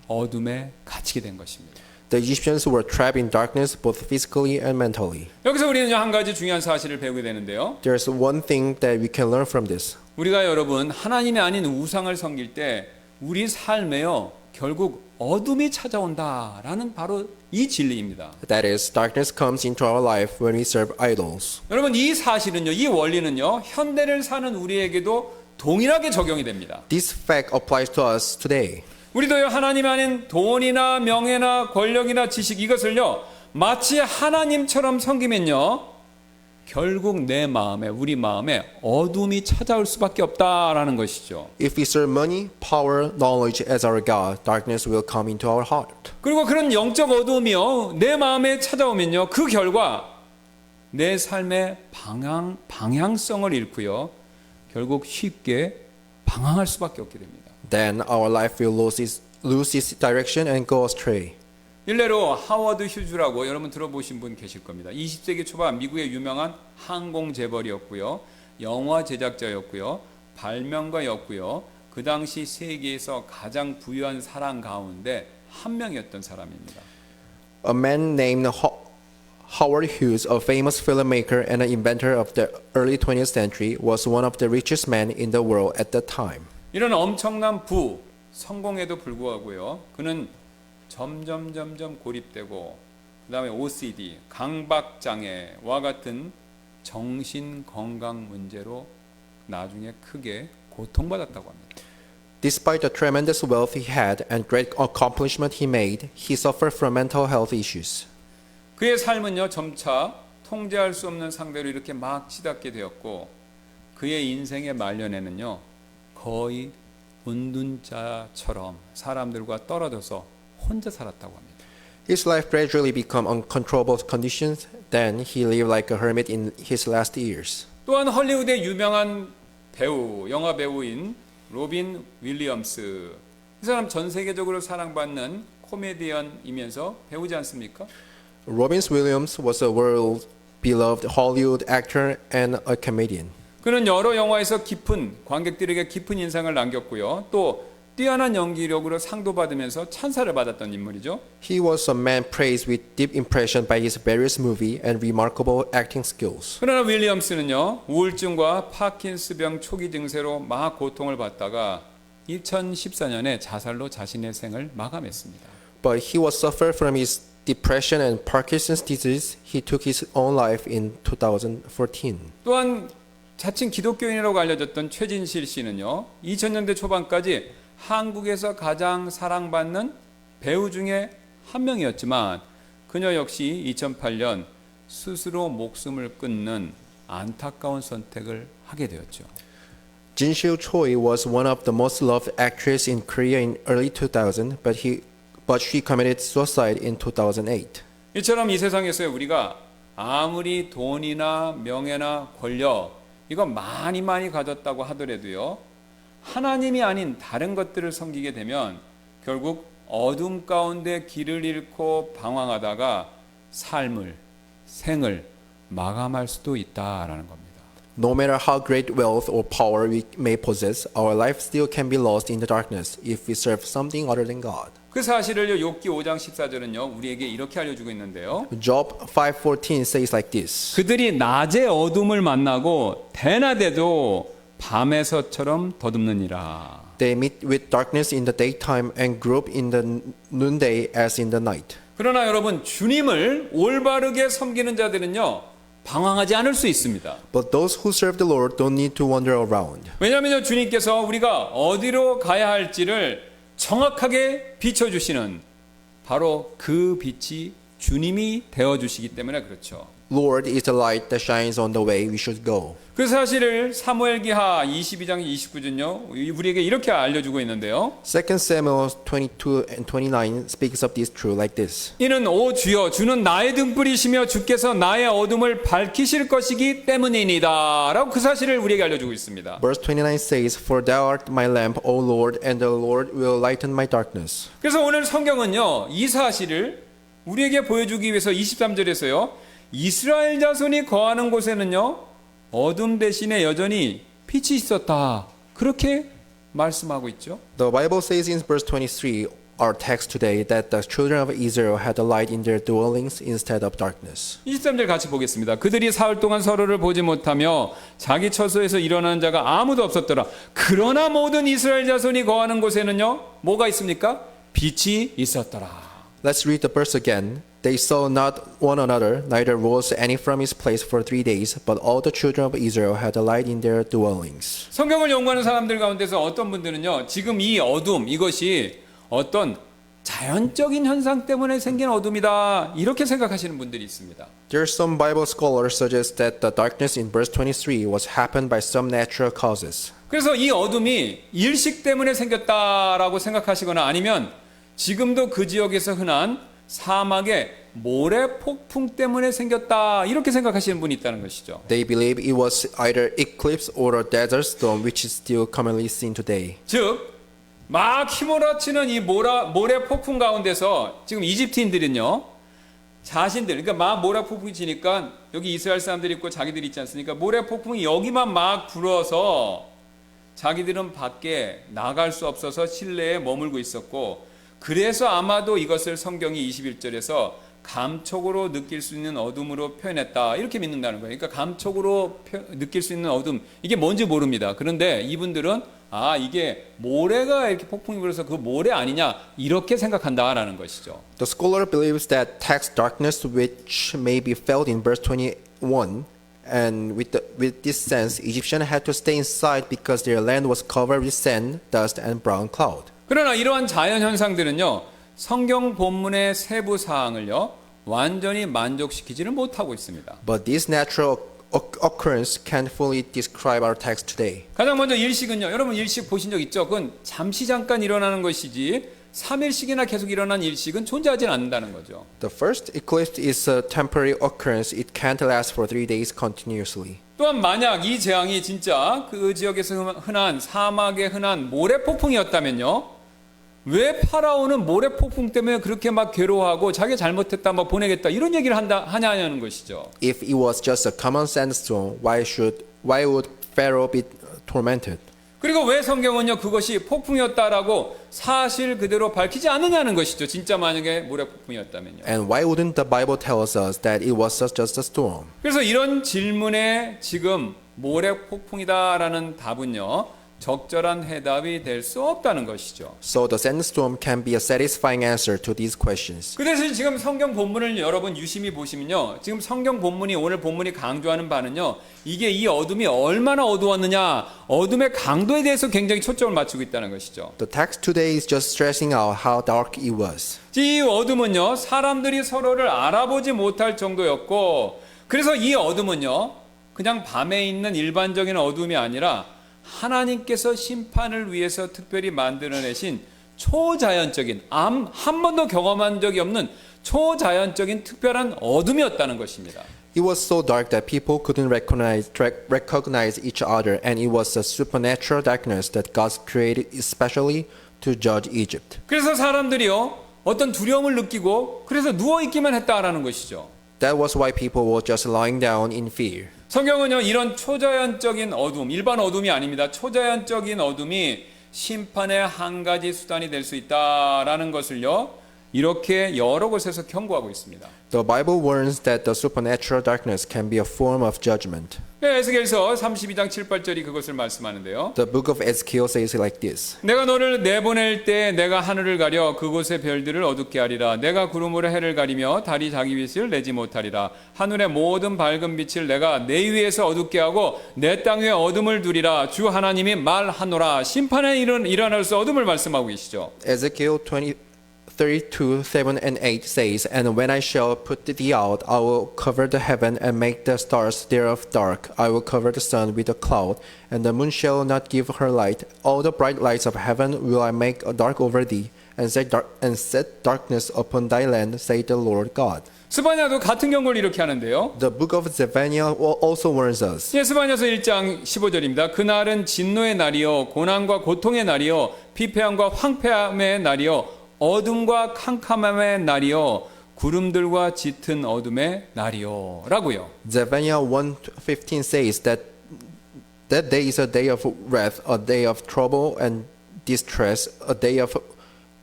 어둠에 갇히게 된 것입니다. The Egyptians were trapped in darkness both physically and mentally. 여기서 우리는 한 가지 중요한 사실을 배우게 되는데요. There's one thing that we can learn from this. 우리가 여러분 하나님이 아닌 우상을 섬길 때 우리 삶에요, 결국 어둠이 찾아온다라는 바로 이 진리입니다. That is, darkness comes into our life when we serve idols. 여러분 이 사실은요, 이 원리는요, 현대를 사는 우리에게도 동일하게 적용이 됩니다. This fact applies to us today. 우리도요, 하나님 아닌 돈이나 명예나 권력이나 지식 이것을요, 마치 하나님처럼 섬기면요, 결국 내 마음에, 우리 마음에 어둠이 찾아올 수밖에 없다라는 것이죠. If we serve money, power, knowledge as our God, darkness will come into our heart. 그리고 그런 영적 어둠이요, 내 마음에 찾아오면요, 그 결과 내 삶의 방향성을 잃고요, 결국 쉽게 방황할 수밖에 없게 됩니다. Then our life will lose its direction and go astray. 일례로 하워드 휴즈라고 여러분 들어보신 분 계실 겁니다. 20세기 초반 미국의 유명한 항공 재벌이었고요, 영화 제작자였고요, 발명가였고요, 그 당시 세계에서 가장 부유한 사람 가운데 한 명이었던 사람입니다. A man named Howard Hughes, a famous filmmaker and an inventor of the early 20th century, was one of the richest men in the world at that time. 이런 엄청난 성공에도 불구하고요, 그는 점점 고립되고 그 다음에 OCD, 강박장애와 같은 정신건강 문제로 나중에 크게 고통받았다고 합니다. Despite the tremendous wealth he had and great accomplishment he made, he suffered from mental health issues. 그의 삶은요, 점차 통제할 수 없는 상대로 이렇게 막 치닫게 되었고, 그의 인생의 말년에는요, 거의 은둔자처럼 사람들과 떨어져서 혼자 살았다고 합니다. His life gradually became uncontrollable conditions. Then he lived like a hermit in his last years. 또한 헐리우드의 유명한 영화 배우인 로빈 윌리엄스, 이 사람 전 세계적으로 사랑받는 코미디언이면서 배우지 않습니까? Robin Williams was a world-beloved Hollywood actor and a comedian. 그는 여러 영화에서 관객들에게 깊은 인상을 남겼고요. 또 뛰어난 연기력으로 상도 받으면서 찬사를 받았던 인물이죠. He was a man praised with deep impression by his various movie and remarkable acting skills. 그러나 윌리엄스는요, 우울증과 파킨스병 초기 증세로 막 고통을 받다가 2014년에 자살로 자신의 생을 마감했습니다. But he was suffered from his depression and Parkinson's disease. He took his own life in 2014. 또한 자칭 기독교인이라고 알려졌던 최진실 씨는요, 2000년대 초반까지 한국에서 가장 사랑받는 배우 중에 한 명이었지만 그녀 역시 2008년 스스로 목숨을 끊는 안타까운 선택을 하게 되었죠. Jinshil Choi was one of the most loved actresses in Korea in early 2000, but she committed suicide in 2008. 이처럼 이 세상에서 우리가 아무리 돈이나 명예나 권력 이거 많이 가졌다고 하더라도요, 하나님이 아닌 다른 것들을 섬기게 되면 결국 어둠 가운데 길을 잃고 방황하다가 생을 마감할 수도 있다라는 겁니다. No matter how great wealth or power we may possess, our life still can be lost in the darkness if we serve something other than God. 그 사실을 욥기 5장 14절은요, 우리에게 이렇게 알려주고 있는데요. Job 5:14 says like this. 그들이 낮에 어둠을 만나고 대낮에도 밤에서처럼 더듬느니라. They meet with darkness in the daytime and group in the noonday as in the night. 그러나 여러분, 주님을 올바르게 섬기는 자들은요, 방황하지 않을 수 있습니다. But those who serve the Lord don't need to wander around. 왜냐하면 주님께서 우리가 어디로 가야 할지를 정확하게 비춰주시는 바로 그 빛이 주님이 되어주시기 때문에 그렇죠. Lord is the light that shines on the way we should go. 그 사실을 사무엘기하 22장 29절은요, 우리에게 이렇게 알려주고 있는데요. 2 Samuel 22 and 29 speaks of this truth like this. 이는 오 주여, 주는 나의 등불이시며 주께서 나의 어둠을 밝히실 것이기 때문이니다 라고 그 사실을 우리에게 알려주고 있습니다. Verse 29 says, For thou art my lamp, O Lord, and the Lord will lighten my darkness. 그래서 오늘 성경은요, 이 사실을 우리에게 보여주기 위해서 23절에서요, 이스라엘 자손이 거하는 곳에는요, 어둠 대신에 여전히 빛이 있었다, 그렇게 말씀하고 있죠. The Bible says in verse 23, our text today, that the children of Israel had a light in their dwellings instead of darkness. 23절 같이 보겠습니다. 그들이 사흘 동안 서로를 보지 못하며 자기 처소에서 일어나는 자가 아무도 없었더라. 그러나 모든 이스라엘 자손이 거하는 곳에는요, 뭐가 있습니까? 빛이 있었더라. Let's read the verse again. They saw not one another, neither rose any from his place for 3 days, but all the children of Israel had a light in their dwellings. 성경을 연구하는 사람들 가운데서 어떤 분들은요, 지금 이 어둠, 이것이 어떤 자연적인 현상 때문에 생긴 어둠이다, 이렇게 생각하시는 분들이 있습니다. There are some Bible scholars suggest that the darkness in verse 23 was happened by some natural causes. 그래서 이 어둠이 일식 때문에 생겼다라고 생각하시거나 아니면 지금도 그 지역에서 흔한 사막의 모래 폭풍 때문에 생겼다, 이렇게 생각하시는 분이 있다는 것이죠. They believe it was either eclipse or a desert storm, which is still commonly seen today. 즉, 막 휘몰아치는 이 모래 폭풍 가운데서 지금 이집트인들은요, 자신들, 그러니까 막 모래 폭풍이 치니까 여기 이스라엘 사람들이 있고 자기들이 있지 않습니까? 모래 폭풍이 여기만 막 불어서 자기들은 밖에 나갈 수 없어서 실내에 머물고 있었고, 그래서 아마도 이것을 성경이 21절에서 감촉으로 느낄 수 있는 어둠으로 표현했다, 이렇게 믿는다는 거예요. 그러니까 감촉으로 느낄 수 있는 어둠, 이게 뭔지 모릅니다. 그런데 이분들은 이게 모래가 이렇게 폭풍이 불어서 그 모래 아니냐, 이렇게 생각한다라는 것이죠. The scholar believes that text darkness which may be felt in verse 21, and with this sense, Egyptians had to stay inside because their land was covered with sand, dust, and brown cloud. 그러나 이러한 자연 현상들은요, 성경 본문의 세부 사항을요, 완전히 만족시키지는 못하고 있습니다. But this natural occurrence can't fully describe our text today. 가장 먼저 일식은요, 여러분 일식 보신 적 있죠? 그건 잠시 잠깐 일어나는 것이지 3일씩이나 계속 일어난 일식은 존재하지 않는다는 거죠. The first eclipse is a temporary occurrence. It can't last for 3 days continuously. 또한 만약 이 재앙이 진짜 그 지역에서 흔한 사막에 흔한 모래 폭풍이었다면요, 왜 파라오는 모래 폭풍 때문에 그렇게 막 괴로워하고 자기가 잘못했다, 막 보내겠다, 이런 얘기를 하냐는 것이죠. If it was just a common sandstorm, why would Pharaoh be tormented? 그리고 왜 성경은요 그것이 폭풍이었다라고 사실 그대로 밝히지 않느냐는 것이죠. 진짜 만약에 모래 폭풍이었다면요. And why wouldn't the Bible tell us that it was just a storm? 그래서 이런 질문에 지금 모래 폭풍이다라는 답은요 적절한 해답이 될 수 없다는 것이죠. So the sandstorm can be a satisfying answer to these questions. 그 대신 지금 성경 본문을 여러분 유심히 보시면요. 지금 성경 본문이 오늘 본문이 강조하는 바는요. 이게 이 어둠이 얼마나 어두웠느냐, 어둠의 강도에 대해서 굉장히 초점을 맞추고 있다는 것이죠. The text today is just stressing out how dark it was. 이 어둠은요. 사람들이 서로를 알아보지 못할 정도였고 그래서 이 어둠은요. 그냥 밤에 있는 일반적인 어둠이 아니라 하나님께서 심판을 위해서 특별히 만들어내신 초자연적인 한 번도 경험한 적이 없는 초자연적인 특별한 어둠이었다는 것입니다. It was so dark that people couldn't recognize each other, and it was a supernatural darkness that God created especially to judge Egypt. 그래서 사람들이요 어떤 두려움을 느끼고 그래서 누워 있기만 했다라는 것이죠. That was why people were just lying down in fear. 성경은요 이런 초자연적인 어둠, 일반 어둠이 아닙니다. 초자연적인 어둠이 심판의 한 가지 수단이 될 수 있다라는 것을요 이렇게 여러 곳에서 경고하고 있습니다. The Bible warns that the supernatural darkness can be a form of judgment. 에스겔서 32장 7, 8절이 그것을 말씀하는데요. The book of Ezekiel says it like this. 내가 너를 내보낼 때 내가 하늘을 가려 그곳의 별들을 어둡게 하리라. 내가 구름으로 해를 가리며 달이 자기 빛을 내지 못하리라. 하늘의 모든 밝은 빛을 내가 내 위에서 어둡게 하고 내 땅 위에 어둠을 두리라. 주 하나님이 말하노라. 심판에 일어날 수 어둠을 말씀하고 계시죠. Ezekiel 32, 7 and 8 says, And when I shall put thee out, I will cover the heaven and make the stars thereof dark. I will cover the sun with a cloud, and the moon shall not give her light. All the bright lights of heaven will I make dark over thee, and set darkness upon thy land, saith the Lord God. 스바냐도 같은 경고를 이렇게 하는데요. The book of Zephaniah also warns us. 예, 스바냐서 1장 15절입니다. 그날은 진노의 날이요 고난과 고통의 날이요 피폐함과 황폐함의 날이요 어둠과 캄캄함의 날이요 구름들과 짙은 어둠의 날이요 라고요. Zephaniah 1:15 says that day is a day of wrath, a day of trouble and distress, a day of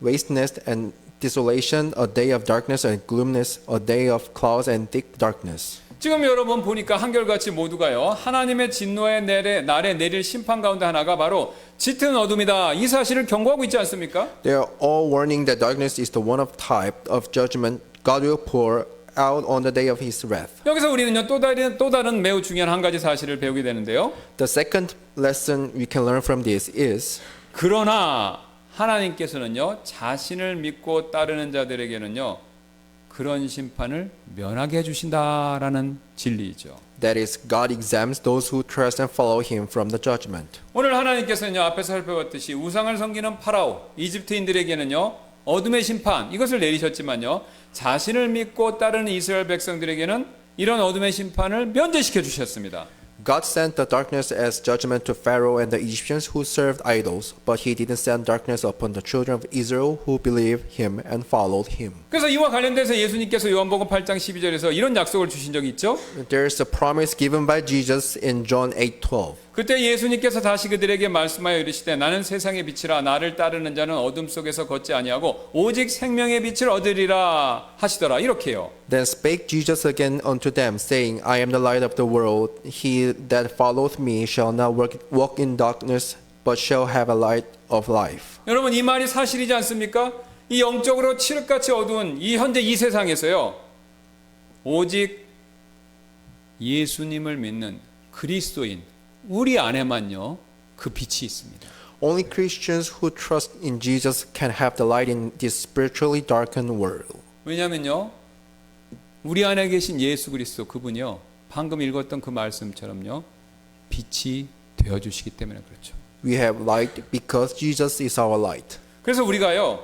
wasteness and desolation, a day of darkness and gloominess, a day of clouds and thick darkness. 지금 여러분 보니까 한결같이 모두가요 하나님의 진노의 날에 내릴 심판 가운데 하나가 바로 짙은 어둠이다 이 사실을 경고하고 있지 않습니까? They are all warning that darkness is the one of type of judgment God will pour out on the day of His wrath. 여기서 우리는요 또 다른 매우 중요한 한 가지 사실을 배우게 되는데요. The second lesson we can learn from this is 그러나 하나님께서는요 자신을 믿고 따르는 자들에게는요 그런 심판을 면하게 해주신다라는 진리이죠. that is God exempts those who trust and follow Him from the judgment. 오늘 하나님께서는요 앞에서 살펴봤듯이 우상을 섬기는 파라오 이집트인들에게는요 어둠의 심판 이것을 내리셨지만요 자신을 믿고 따르는 이스라엘 백성들에게는 이런 어둠의 심판을 면제시켜 주셨습니다. God sent the darkness as judgment to Pharaoh and the Egyptians who served idols, but He didn't send darkness upon the children of Israel who believed Him and followed Him. 그래서 이와 관련돼서 예수님께서 요한복음 8장 12절에서 이런 약속을 주신 적이 있죠. There is a promise given by Jesus in John 8:12. 그때 예수님께서 다시 그들에게 말씀하여 이르시되 나는 세상의 빛이라 나를 따르는 자는 어둠 속에서 걷지 아니하고 오직 생명의 빛을 얻으리라 하시더라 이렇게요. Then spake Jesus again unto them, saying, I am the light of the world. He that followeth me shall not walk in darkness, but shall have a light of life. 여러분 이 말이 사실이지 않습니까? 이 영적으로 칠흑같이 어두운 이 현재 이 세상에서요. 오직 예수님을 믿는 그리스도인 우리 안에만요. 그 빛이 있습니다. Only Christians who trust in Jesus can have the light in this spiritually darkened world. 왜냐면요. 우리 안에 계신 예수 그리스도 그분이요. 방금 읽었던 그 말씀처럼요. 빛이 되어 주시기 때문에 그렇죠. We have light because Jesus is our light. 그래서 우리가요.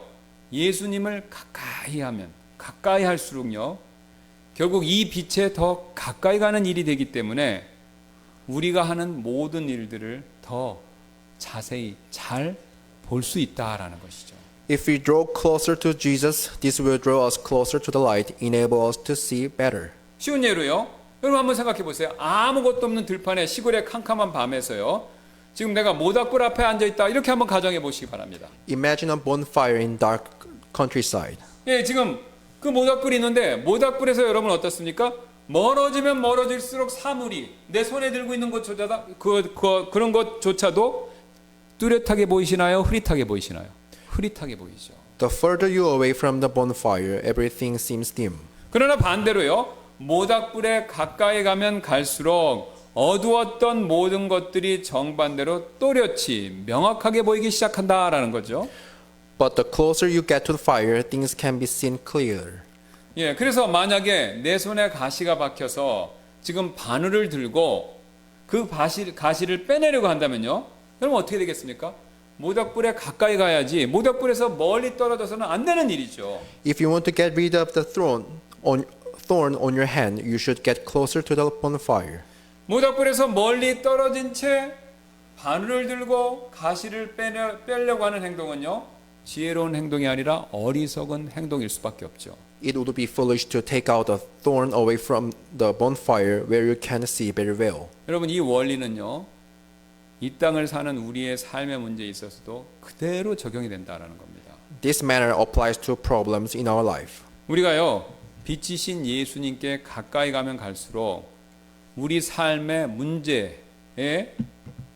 예수님을 가까이 하면 가까이 할수록요. 결국 이 빛에 더 가까이 가는 일이 되기 때문에 우리가 하는 모든 일들을 더 자세히 잘 볼 수 있다라는 것이죠. If we draw closer to Jesus, this will draw us closer to the light, enable us to see better. 쉬운 예로요. 여러분 한번 생각해 보세요. 아무것도 없는 들판에 시골의 캄캄한 밤에서요. 지금 내가 모닥불 앞에 앉아 있다 이렇게 한번 가정해 보시기 바랍니다. Imagine a bonfire in dark countryside. 예, 지금 그 모닥불이 있는데 모닥불에서 여러분 어떻습니까? 멀어지면 멀어질수록 사물이 내 손에 들고 있는 것조차도 그런 것조차도 뚜렷하게 보이시나요? 흐릿하게 보이시나요? 흐릿하게 보이죠. The further you away from the bonfire, everything seems dim. 그러나 반대로요. 모닥불에 가까이 가면 갈수록 어두웠던 모든 것들이 정반대로 또렷이 명확하게 보이기 시작한다라는 거죠. But the closer you get to the fire, things can be seen clearer. 예, 그래서 만약에 내 손에 가시가 박혀서 지금 바늘을 들고 그 가시를 빼내려고 한다면요. 그럼 어떻게 되겠습니까? 모닥불에 가까이 가야지 모닥불에서 멀리 떨어져서는 안 되는 일이죠. If you want to get rid of the thorn on your hand, you should get closer to the bonfire. 모닥불에서 멀리 떨어진 채 바늘을 들고 가시를 빼려고 하는 행동은요. 지혜로운 행동이 아니라 어리석은 행동일 수밖에 없죠. It would be foolish to take out a thorn away from the bonfire where you can see very well. 여러분 이 원리는요. 이 땅을 사는 우리의 삶의 문제에 있어서도 그대로 적용이 된다라는 겁니다. This manner applies to problems in our life. 우리가요. 빛이신 예수님께 가까이 가면 갈수록 우리 삶의 문제의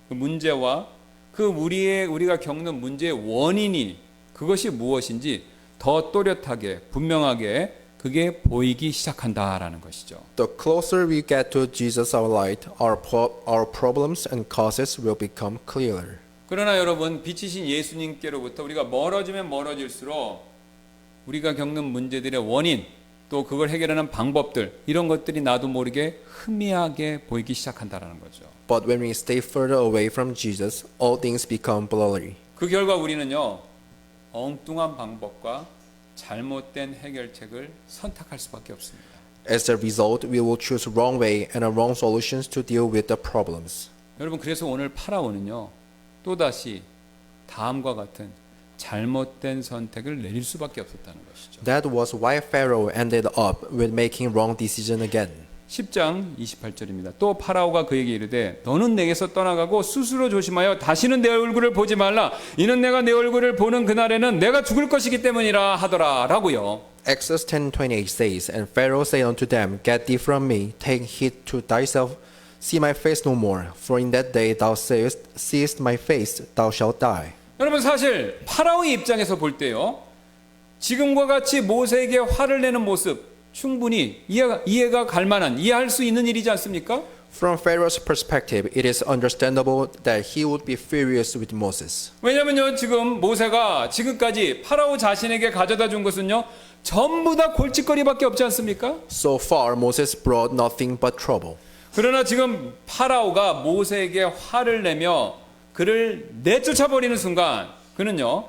그 문제와 그 우리가 겪는 문제의 원인이 그것이 무엇인지 더 또렷하게 분명하게 그게 보이기 시작한다라는 것이죠. The closer we get to Jesus our light, our problems and causes will become clearer. 그러나 여러분 빛이신 예수님께로부터 우리가 멀어지면 멀어질수록 우리가 겪는 문제들의 원인 또 그걸 해결하는 방법들 이런 것들이 나도 모르게 희미하게 보이기 시작한다라는 거죠. But when we stay further away from Jesus, all things become blurry. 그 결과 우리는요. 엉뚱한 방법과 잘못된 해결책을 선택할 수밖에 없습니다. As a result, we will choose wrong way and wrong solutions to deal with the problems. 여러분 그래서 오늘 파라오는요. 또다시 다음과 같은 잘못된 선택을 내릴 수밖에 없었다는 것이죠. That was why Pharaoh ended up with making wrong decision again. 10장 28절입니다. 또 파라오가 그에게 이르되 너는 내게서 떠나가고 스스로 조심하여 다시는 내 얼굴을 보지 말라. 이는 내가 내 얼굴을 보는 그날에는 내가 죽을 것이기 때문이라 하더라 라고요. Exodus 10:28 says, And Pharaoh said unto them, Get thee from me, take heed to thyself, see my face no more. For in that day thou seest my face, thou shalt die. 여러분 사실 파라오의 입장에서 볼 때요. 지금과 같이 모세에게 화를 내는 모습 충분히 이해가 갈 만한 이해할 수 있는 일이지 않습니까? From Pharaoh's perspective, it is understandable that he would be furious with Moses. 왜냐면요 지금 모세가 지금까지 파라오 자신에게 가져다 준 것은요 전부 다 골칫거리밖에 없지 않습니까? So far, Moses brought nothing but trouble. 그러나 지금 파라오가 모세에게 화를 내며 그를 내쫓아버리는 순간 그는요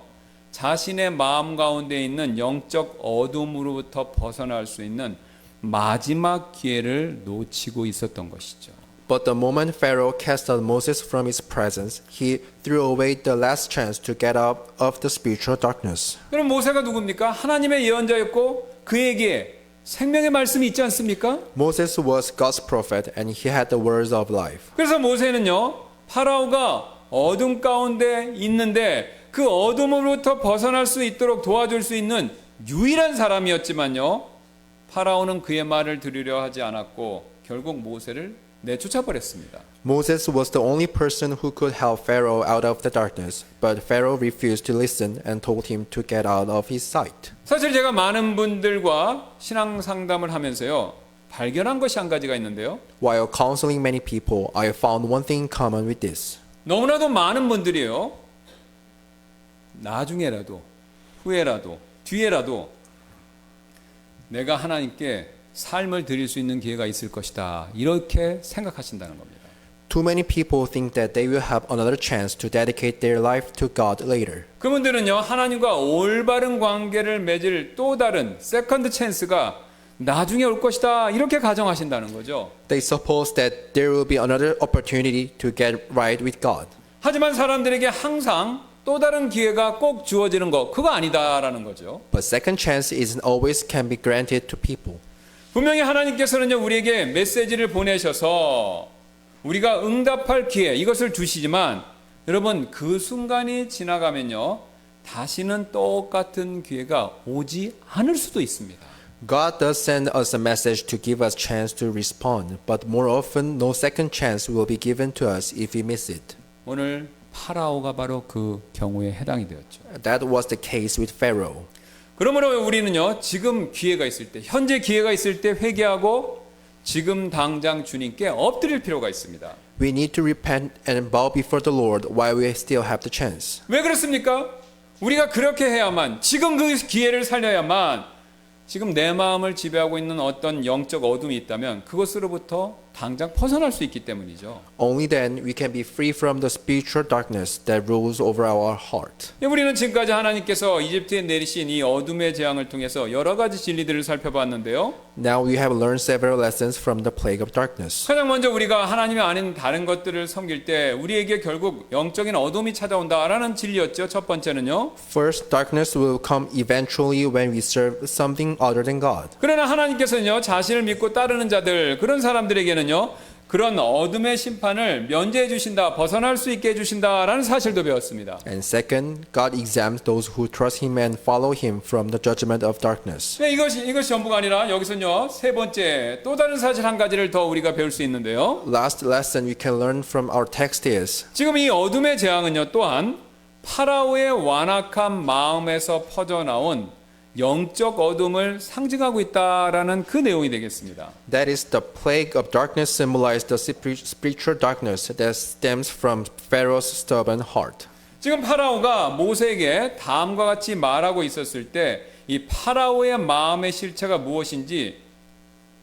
자신의 마음 가운데 있는 영적 어둠으로부터 벗어날 수 있는 마지막 기회를 놓치고 있었던 것이죠. But the moment Pharaoh cast out Moses from his presence, he threw away the last chance to get out of the spiritual darkness. 그럼 모세가 누굽니까? 하나님의 예언자였고 그에게 생명의 말씀이 있지 않습니까? Moses was God's prophet and he had the words of life. 그래서 모세는요 파라오가 어둠 가운데 있는데 그 어둠으로부터 벗어날 수 있도록 도와줄 수 있는 유일한 사람이었지만요 파라오는 그의 말을 들으려 하지 않았고 결국 모세를 내쫓아 버렸습니다. Moses was the only person who could help Pharaoh out of the darkness, but Pharaoh refused to listen and told him to get out of his sight. 사실 제가 많은 분들과 신앙 상담을 하면서요 발견한 것이 한 가지가 있는데요. While counseling many people, I found one thing in common with this. 너무나도 많은 분들이요. 나중에라도 후에라도 뒤에라도 내가 하나님께 삶을 드릴 수 있는 기회가 있을 것이다. 이렇게 생각하신다는 겁니다. Too many people think that they will have another chance to dedicate their life to God later. 그분들은요. 하나님과 올바른 관계를 맺을 또 다른 세컨드 찬스가 나중에 올 것이다. 이렇게 가정하신다는 거죠. They suppose that there will be another opportunity to get right with God. 하지만 사람들에게 항상 또 다른 기회가 꼭 주어지는 거 그거 아니다라는 거죠. But second chance isn't always can be granted to people. 분명히 하나님께서는요 우리에게 메시지를 보내셔서 우리가 응답할 기회 이것을 주시지만 여러분 그 순간이 지나가면요 다시는 똑같은 기회가 오지 않을 수도 있습니다. God does send us a message to give us chance to respond, but more often no second chance will be given to us if we miss it. 오늘 파라오가 바로 그 경우에 해당이 되었죠. That was the case with Pharaoh. 그러므로 우리는요 지금 기회가 있을 때 현재 기회가 있을 때 회개하고 지금 당장 주님께 엎드릴 필요가 있습니다. We need to repent and bow before the Lord while we still have the chance. 왜 그렇습니까? 우리가 그렇게 해야만 지금 그 기회를 살려야만 지금 내 마음을 지배하고 있는 어떤 영적 어둠이 있다면 그것으로부터 당장 벗어날 수 있기 때문이죠. Only then we can be free from the spiritual darkness that rules over our heart. 우리는 지금까지 하나님께서 이집트에 내리신 이 어둠의 재앙을 통해서 여러 가지 진리들을 살펴봤는데요. Now we have learned several lessons from the plague of darkness. 가장 먼저 우리가 하나님이 아닌 다른 것들을 섬길 때 우리에게 결국 영적인 어둠이 찾아온다라는 진리였죠. 첫 번째는요. First, darkness will come eventually when we serve something other than God. 그러나 하나님께서는요. 자신을 믿고 따르는 자들 그런 사람들에게는요. 그런 어둠의 심판을 면제해 주신다. 벗어날 수 있게 해 주신다라는 사실도 배웠습니다. And second, God exempts those who trust Him and follow Him from the judgment of darkness. 네, 이것이 전부가 아니라 여기서는요. 세 번째 또 다른 사실 한 가지를 더 우리가 배울 수 있는데요. Last lesson we can learn from our text is 지금 이 어둠의 재앙은요. 또한 파라오의 완악한 마음에서 퍼져나온 영적 어둠을 상징하고 있다라는 그 내용이 되겠습니다. that is the plague of darkness symbolizes the spiritual darkness that stems from Pharaoh's stubborn heart. 지금 파라오가 모세에게 다음과 같이 말하고 있었을 때 이 파라오의 마음의 실체가 무엇인지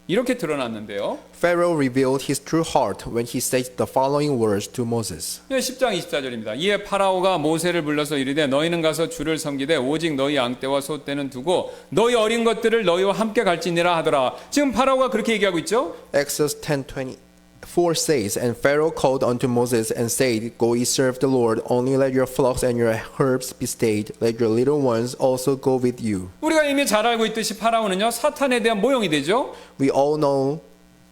이렇게 드러났는데요. Pharaoh revealed his true heart when he said the following words to Moses. 10장 24절입니다. 이에 파라오가 모세를 불러서 이르되 너희는 가서 주를 섬기되 오직 너희 양떼와 소떼는 두고 너희 어린 것들을 너희와 함께 갈지니라 하더라. 지금 파라오가 그렇게 얘기하고 있죠. Exodus 10:24 says, And Pharaoh called unto Moses and said, Go ye serve the Lord, only let your flocks and your herds be stayed, let your little ones also go with you. 우리가 이미 잘 알고 있듯이 파라오는요 사탄에 대한 모형이 되죠. We all know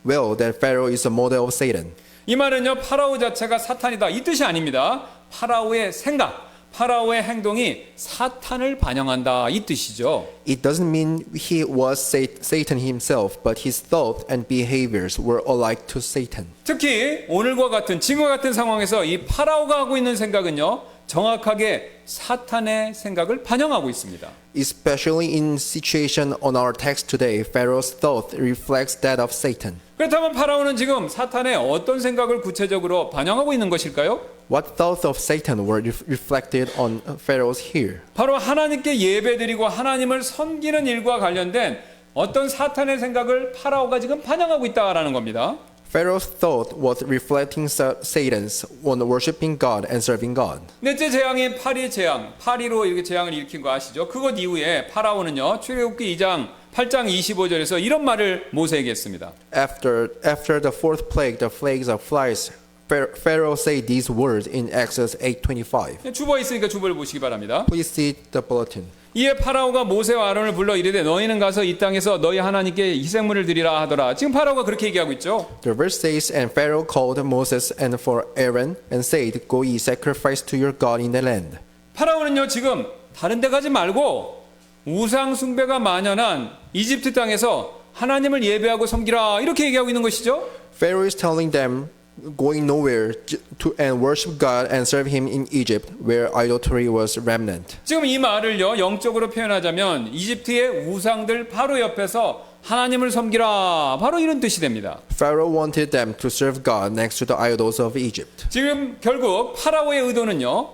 well that Pharaoh is a model of Satan. 이 말은요 파라오 자체가 사탄이다 이 뜻이 아닙니다. 파라오의 생각, 파라오의 행동이 사탄을 반영한다 이 뜻이죠. It doesn't mean he was Satan himself, but his thoughts and behaviors were alike to Satan. 특히 오늘과 같은 지금과 같은 상황에서 이 파라오가 하고 있는 생각은요 정확하게 사탄의 생각을 반영하고 있습니다. Especially in situation on our text today, Pharaoh's thought reflects that of Satan. 그렇다면 파라오는 지금 사탄의 어떤 생각을 구체적으로 반영하고 있는 것일까요? What thoughts of Satan were reflected on Pharaoh's here? 바로 하나님께 예배드리고 하나님을 섬기는 일과 관련된 어떤 사탄의 생각을 파라오가 지금 반영하고 있다라는 겁니다. Pharaoh's thought was reflecting Satan's on worshiping God and serving God. 넷째 재앙이 파리 재앙, 파리로 이렇게 재앙을 일으킨 거 아시죠? 그것 이후에 파라오는요 출애굽기 2장 8장 25절에서 이런 말을 모세에게 했습니다. After the fourth plague, the plagues of flies, Pharaoh said these words in Exodus 8:25. 주보에 있으니까 주보를 보시기 바랍니다. Please see the bulletin. 이에 파라오가 모세와 아론을 불러 이르되 너희는 가서 이 땅에서 너희 하나님께 희생물을 드리라 하더라. 지금 파라오가 그렇게 얘기하고 있죠. The verse says, And Pharaoh called Moses and for Aaron and said, Go ye sacrifice to your God in the land. 파라오는요 지금 다른 데 가지 말고 우상 숭배가 만연한 이집트 땅에서 하나님을 예배하고 섬기라 이렇게 얘기하고 있는 것이죠. Pharaoh is telling them going nowhere to and worship God and serve Him in Egypt, where idolatry was rampant. 지금 이 말을요 영적으로 표현하자면 이집트의 우상들 바로 옆에서 하나님을 섬기라 바로 이런 뜻이 됩니다. Pharaoh wanted them to serve God next to the idols of Egypt. 지금 결국 파라오의 의도는요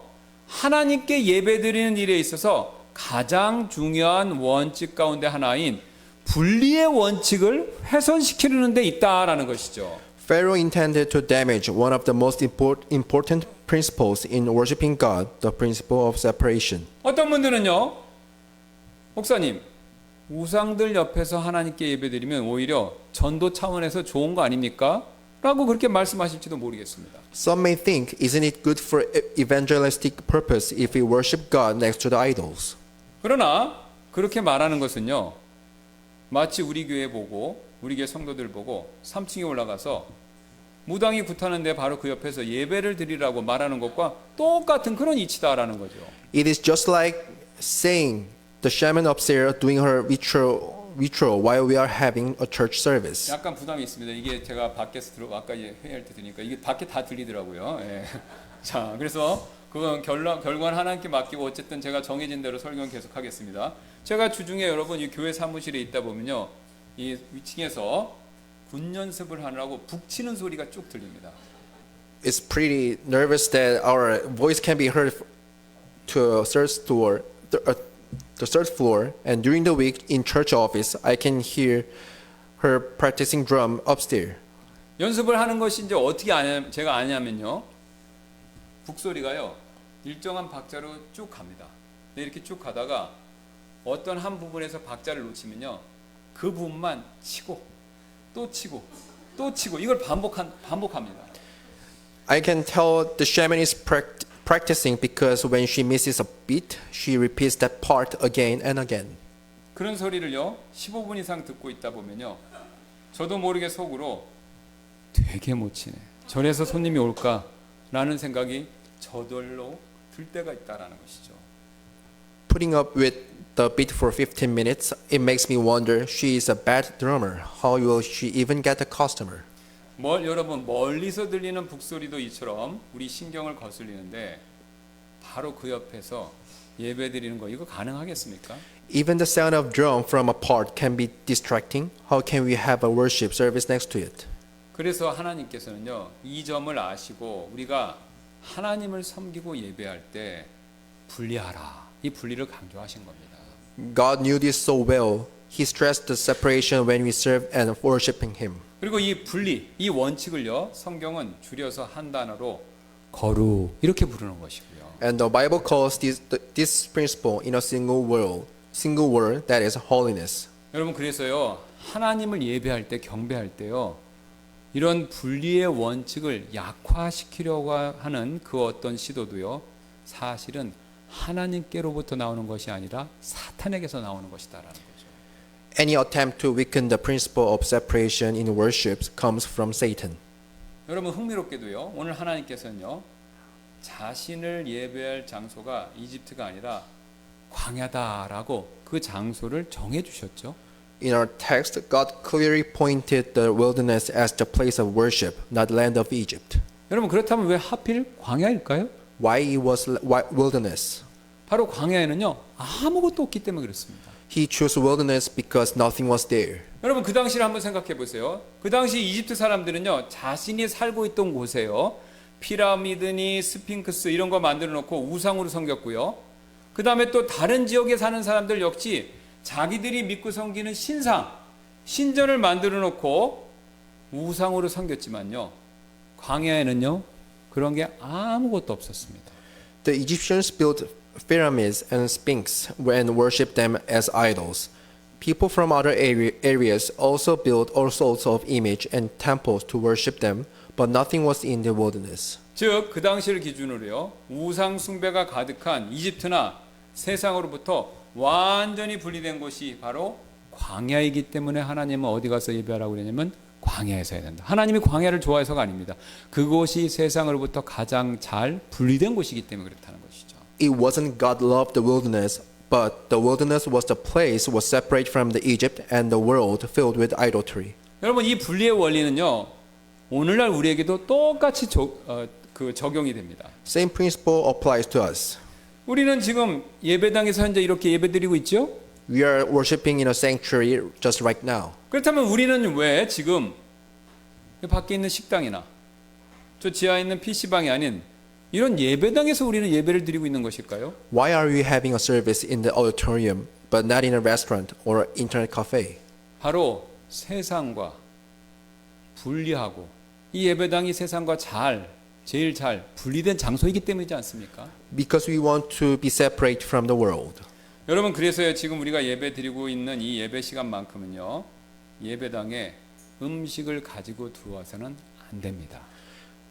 하나님께 예배드리는 일에 있어서 가장 중요한 원칙 가운데 하나인 분리의 원칙을 훼손시키려는 데 있다라는 것이죠. Pharaoh intended to damage one of the most important principles in worshiping God, the principle of separation. 어떤 분들은요, 목사님, 우상들 옆에서 하나님께 예배드리면 오히려 전도 차원에서 좋은 거 아닙니까? 라고 그렇게 말씀하실지도 모르겠습니다. Some may think, isn't it good for evangelistic purpose if we worship God next to the idols? 그러나 그렇게 말하는 것은요, 마치 우리 교회 보고 우리 교회 성도들 보고 3층에 올라가서 무당이 굿하는데 바로 그 옆에서 예배를 드리라고 말하는 것과 똑같은 그런 이치다라는 거죠. It is just like saying the shaman upstairs doing her ritual while we are having a church service. 약간 부담이 있습니다. 이게 제가 밖에서 아까 회의할 때 들으니까 이게 밖에 다 들리더라고요. 예. 자, 그래서 그건 결과는 하나님께 맡기고 어쨌든 제가 정해진 대로 설교는 계속하겠습니다. 제가 주중에 여러분 이 교회 사무실에 있다 보면요, 이 위층에서 군 연습을 하느라고 북치는 소리가 쭉 들립니다. It's pretty nervous that our voice can be heard to a third floor, and during the week in church office, I can hear her practicing drum upstairs. 연습을 하는 것이 이제 어떻게 제가 아냐면요, 북소리가요 일정한 박자로 쭉 갑니다. 근데 이렇게 쭉 가다가 어떤 한 부분에서 박자를 놓치면요, 그 부분만 치고 또 치고 또 치고 이걸 반복합니다. I can tell the shaman is practicing because when she misses a beat, she repeats that part again and again. 그런 소리를요 15분 이상 듣고 있다 보면요, 저도 모르게 속으로 되게 못 치네, 저래서 손님이 올까라는 생각이 저절로 들 때가 있다라는 것이죠. Putting up with the beat for 15 minutes, it makes me wonder, she is a bad drummer. How will she even get a customer? 여러분 멀리서 들리는 북소리도 이처럼 우리 신경을 거슬리는데 바로 그 옆에서 예배드리는 거 이거 가능하겠습니까? Even the sound of drum from apart can be distracting. How can we have a worship service next to it? 그래서 하나님께서는요 이 점을 아시고 우리가 하나님을 섬기고 예배할 때 분리하라, 이 분리를 강조하신 겁니다. God knew this so well. He stressed the separation when we serve and worshiping Him. 그리고 이 분리, 이 원칙을요 성경은 줄여서 한 단어로 거룩 이렇게 부르는 것이고요. And the Bible calls this principle in a single word that is holiness. 여러분 그래서요 하나님을 예배할 때 경배할 때요 이런 분리의 원칙을 약화시키려고 하는 그 어떤 시도도요 사실은 하나님께로부터 나오는 것이 아니라 사탄에게서 나오는 것이다라는 거죠. Any attempt to weaken the principle of separation in worship comes from Satan. 여러분 흥미롭게도요 오늘 하나님께서는요 자신을 예배할 장소가 이집트가 아니라 광야다라고 그 장소를 정해 주셨죠. In our text, God clearly pointed the wilderness as the place of worship, not the land of Egypt. 여러분 그렇다면 왜 하필 광야일까요? Why it was wilderness? 바로 광야에는요 아무것도 없기 때문에 그렇습니다. He chose wilderness because nothing was there. 여러분 그 당시를 한번 생각해 보세요. 그 당시 이집트 사람들은요 자신이 살고 있던 곳에요 피라미드니 스핑크스 이런 거 만들어 놓고 우상으로 섬겼고요. 그 다음에 또 다른 지역에 사는 사람들 역시 자기들이 믿고 섬기는 신전을 만들어 놓고 우상으로 섬겼지만요 광야에는요 그런 게 아무것도 없었습니다. The Egyptians built pyramids and sphinx and worshipped them as idols. People from other areas also built all sorts of images and temples to worship them, but nothing was in the wilderness. 즉 그 당시를 기준으로요 우상 숭배가 가득한 이집트나 세상으로부터 완전히 분리된 곳이 바로 광야이기 때문에 하나님은 어디 가서 예배하라고 그러냐면 광야에서 해야 된다. 하나님이 광야를 좋아해서가 아닙니다. 그곳이 세상으로부터 가장 잘 분리된 곳이기 때문에 그렇다는 것이죠. It wasn't God loved the wilderness, but the wilderness was the place was separate from the Egypt and the world filled with idolatry. 여러분 이 분리의 원리는요 오늘날 우리에게도 똑같이 적용이 됩니다. Same principle applies to us. 우리는 지금 예배당에서 현재 이렇게 예배드리고 있죠? We are worshiping in a sanctuary just right now. 그렇다면 우리는 왜 지금 밖에 있는 식당이나 저 지하에 있는 PC방이 아닌 이런 예배당에서 우리는 예배를 드리고 있는 것일까요? Why are we having a service in the auditorium but not in a restaurant or internet cafe? 바로 세상과 분리하고 이 예배당이 세상과 제일 잘 분리된 장소이기 때문이지 않습니까? Because we want to be separate from the world. 여러분 그래서요 지금 우리가 예배 드리고 있는 이 예배 시간만큼은요 예배당에 음식을 가지고 들어와서는 안 됩니다.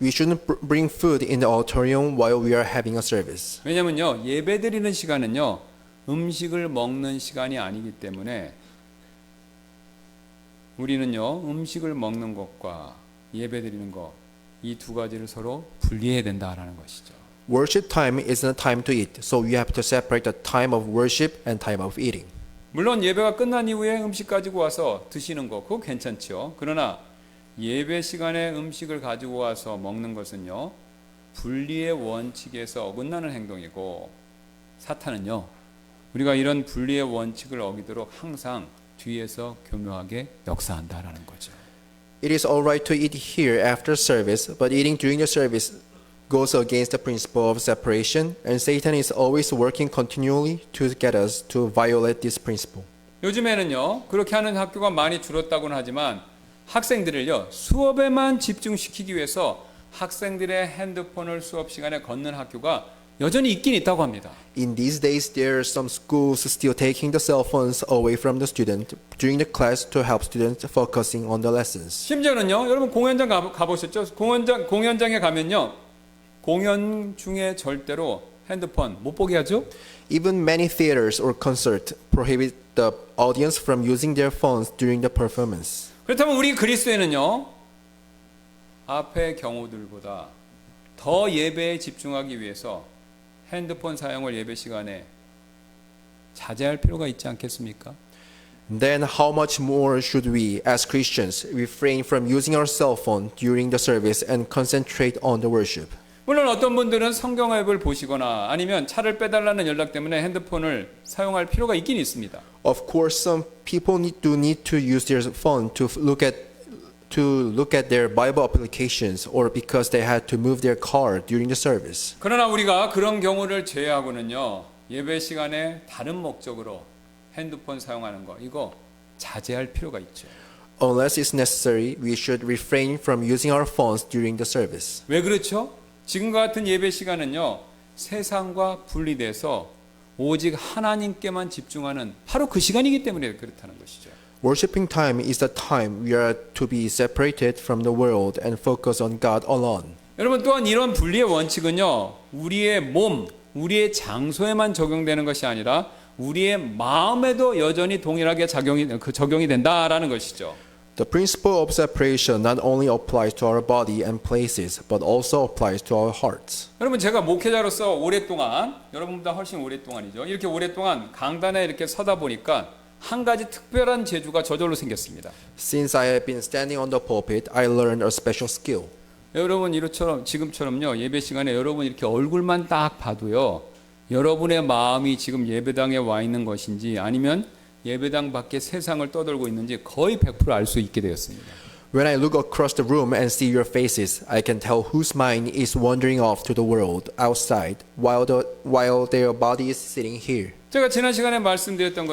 We shouldn't bring food in the auditorium while we are having a service. 왜냐면요 예배 드리는 시간은요 음식을 먹는 시간이 아니기 때문에 우리는요 음식을 먹는 것과 예배 드리는 것 이 두 가지를 서로 분리해야 된다라는 것이죠. Worship time isn't a time to eat, so you have to separate the time of worship and time of eating. 물론 예배가 끝난 이후에 음식 가지고 와서 드시는 거 그거 괜찮죠. 그러나 예배 시간에 음식을 가지고 와서 먹는 것은요, 분리의 원칙에서 어긋나는 행동이고, 사탄은요, 우리가 이런 분리의 원칙을 어기도록 항상 뒤에서 교묘하게 역사한다라는 거죠. It is all right to eat here after service, but eating during the service goes against the principle of separation, and Satan is always working continually to get us to violate this principle. 요즘에는요, 그렇게 하는 학교가 많이 줄었다고는 하지만 학생들을요, 수업에만 집중시키기 위해서 학생들의 핸드폰을 수업 시간에 건는 학교가 여전히 있긴 있다고 합니다. In these days, there are some schools still taking the cell phones away from the student during the class to help students focusing on the lessons. 심지어는요, 여러분 공연장 가보셨죠? 공연장에 가면요, 공연 중에 절대로 핸드폰 못 보게 하죠? Even many theaters or concerts prohibit the audience from using their phones during the performance. 그렇다면 우리 그리스도인은요, 앞의 경우들보다 더 예배에 집중하기 위해서 핸드폰 사용을 예배 시간에 자제할 필요가 있지 않겠습니까? Then how much more should we, as Christians, refrain from using our cell phone during the service and concentrate on the worship? 물론 어떤 분들은 성경 앱을 보시거나 아니면 차를 빼달라는 연락 때문에 핸드폰을 사용할 필요가 있긴 있습니다. Of course, some people need to use their phone to look at their Bible applications or because they had to move their car during the service. 그러나 우리가 그런 경우를 제외하고는요, 예배 시간에 다른 목적으로 핸드폰 사용하는 거 이거 자제할 필요가 있죠. Unless it's necessary, we should refrain from using our phones during the service. 왜 그렇죠? 지금과 같은 예배 시간은요, 세상과 분리돼서 오직 하나님께만 집중하는 바로 그 시간이기 때문에 그렇다는 것이죠. Worshipping time is the time we are to be separated from the world and focus on God alone. 여러분 또한 이런 분리의 원칙은요, 우리의 몸, 우리의 장소에만 적용되는 것이 아니라 우리의 마음에도 여전히 동일하게 적용이 된다라는 것이죠. The principle of separation not only applies to our body and places, but also applies to our hearts. 여러분 제가 목회자로서 오랫동안, 여러분보다 훨씬 오랫동안이죠. 이렇게 오랫동안 강단에 이렇게 서다 보니까 한 가지 특별한 재주가 저절로 생겼습니다. Since I have been standing on the pulpit, I learned a special skill. 여러분 이렇처럼 지금처럼요, 예배 시간에 여러분 이렇게 얼굴만 딱 봐도요, 여러분의 마음이 지금 예배당에 와 있는 것인지 아니면 예배당 밖에 세상을 떠돌고 있는지 거의 100% 알 수 있게 되었습니다. When I look across the room and see your faces, I can tell whose mind is wandering off to the world outside while their body is sitting here. 제가 지난 시간에 말씀드렸던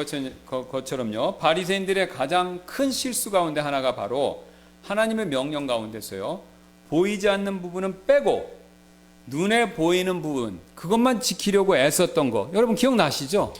것처럼요, 바리새인들의 가장 큰 실수 가운데 하나가 바로 하나님의 명령 가운데서요, 보이지 않는 부분은 빼고 눈에 보이는 부분 그것만 지키려고 애썼던 거 여러분 기억나시죠?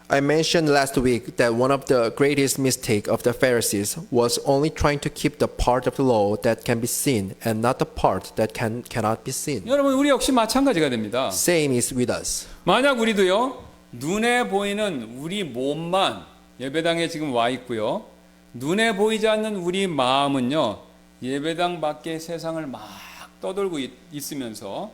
I mentioned last week that one of the greatest mistakes of the Pharisees was only trying to keep the part of the law that can be seen and not the part that cannot be seen. 여러분 우리 역시 마찬가지가 됩니다. Same is with us. 만약 우리도요, 눈에 보이는 우리 몸만 예배당에 지금 와 있고요, 눈에 보이지 않는 우리 마음은요, 예배당 밖에 세상을 막 떠돌고 있으면서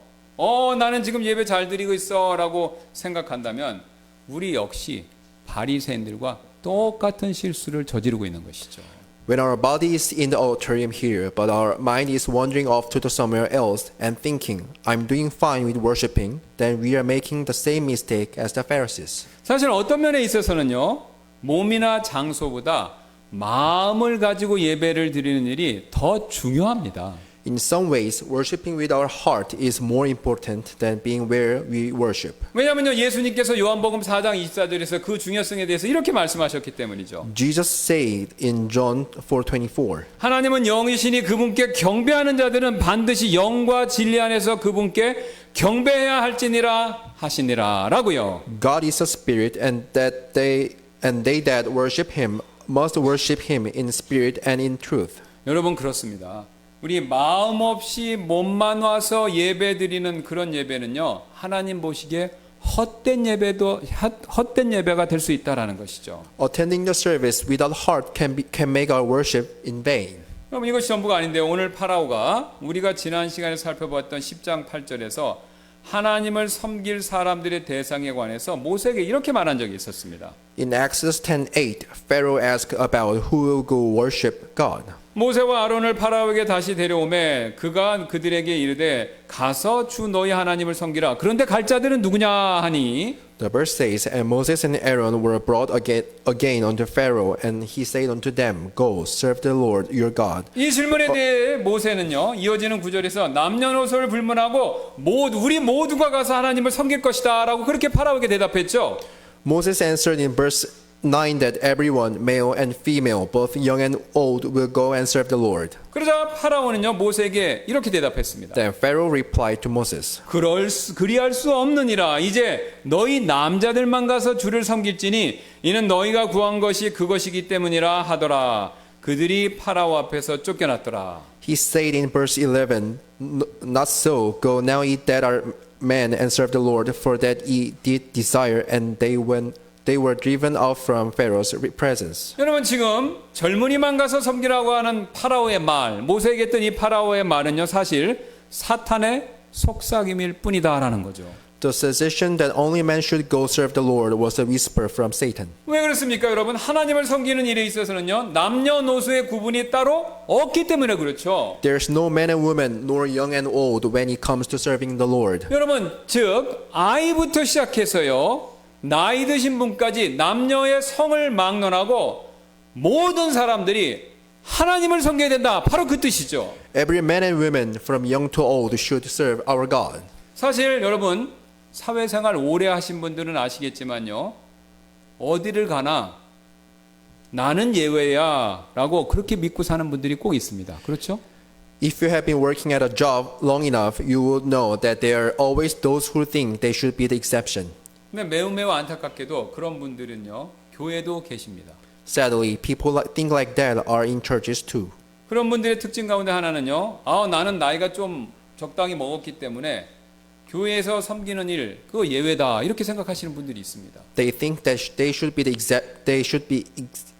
나는 지금 예배 잘 드리고 있어 라고 생각한다면 우리 역시 바리새인들과 똑같은 실수를 저지르고 있는 것이죠. When our body is in the auditorium here, but our mind is wandering off to somewhere else and thinking, I'm doing fine with worshiping, then we are making the same mistake as the Pharisees. 사실 어떤 면에 있어서는요, 몸이나 장소보다 마음을 가지고 예배를 드리는 일이 더 중요합니다. In some ways, worshiping with our heart is more important than being where we worship. 왜냐하면요, 예수님께서 요한복음 4장 24절에서 그 중요성에 대해서 이렇게 말씀하셨기 때문이죠. Jesus said in John 4:24, 하나님은 영이시니 그분께 경배하는 자들은 반드시 영과 진리 안에서 그분께 경배해야 할지니라 하시니라 라고요. God is a spirit, and they that worship him must worship him in spirit and in truth. 여러분 그렇습니다. 우리 마음 없이 몸만 와서 예배 드리는 그런 예배는요, 하나님 보시기에 헛된 예배가 될 수 있다라는 것이죠. Attending the service without heart can make our worship in vain. 여러분 이것이 전부가 아닌데요. 오늘 파라오가 우리가 지난 시간에 살펴봤던 10장 8절에서 하나님을 섬길 사람들의 대상에 관해서 모세에게 이렇게 말한 적이 있었습니다. In Exodus 10:8, Pharaoh asked about who will go worship God. 모세와 아론을 파라오에게 다시 데려오매 그가 그들에게 이르되 가서 주 너희 하나님을 섬기라. 그런데 갈 자들은 누구냐 하니 The verse says, And Moses and Aaron were brought again unto Pharaoh, and he said unto them, Go, serve the Lord your God. 이 질문에 대해 모세는요 이어지는 구절에서 남녀노소를 불문하고 우리 모두가 가서 하나님을 섬길 것이다 라고 그렇게 파라오에게 대답했죠. Moses answered in verse 9 that everyone, male and female, both young and old, will go and serve the Lord. 그러자 파라오는요 모세에게 이렇게 대답했습니다. Then Pharaoh replied to Moses, 그리할 수 없느니라. 이제 너희 남자들만 가서 주를 섬길지니 이는 너희가 구한 것이 그것이기 때문이라 하더라. 그들이 파라오 앞에서 쫓겨났더라. He said in verse 11, Not so, go now ye that are men and serve the Lord, for that ye did desire, and they were driven out from Pharaoh's presence. 여러분 지금 젊은이만 가서 섬기라고 하는 파라오의 말, 모세에게 했던 이 파라오의 말은요 사실 사탄의 속삭임일 뿐이다라는 거죠. The suggestion that only men should go serve the Lord was a whisper from Satan. 왜 그렇습니까 여러분? 하나님을 섬기는 일에 있어서는요 남녀노소의 구분이 따로 없기 때문에 그렇죠. There's no man and woman, nor young and old, when it comes to serving the Lord. 여러분 즉 아이부터 시작해서요 나이 드신 분까지 남녀의 성을 막론하고 모든 사람들이 하나님을 섬겨야 된다. 바로 그 뜻이죠. Every man and woman, from young to old, should serve our God. 사실 여러분 사회생활 오래 하신 분들은 아시겠지만요. 어디를 가나 나는 예외야 라고 그렇게 믿고 사는 분들이 꼭 있습니다. 그렇죠? If you have been working at a job long enough, you will know that there are always those who think they should be the exception. 근데 매우 안타깝게도 그런 분들은요 교회도 계십니다. Sadly, people think like that are in churches too. 그런 분들의 특징 가운데 하나는요 나는 나이가 좀 적당히 먹었기 때문에 교회에서 섬기는 일 그거 예외다 이렇게 생각하시는 분들이 있습니다. They think that they should be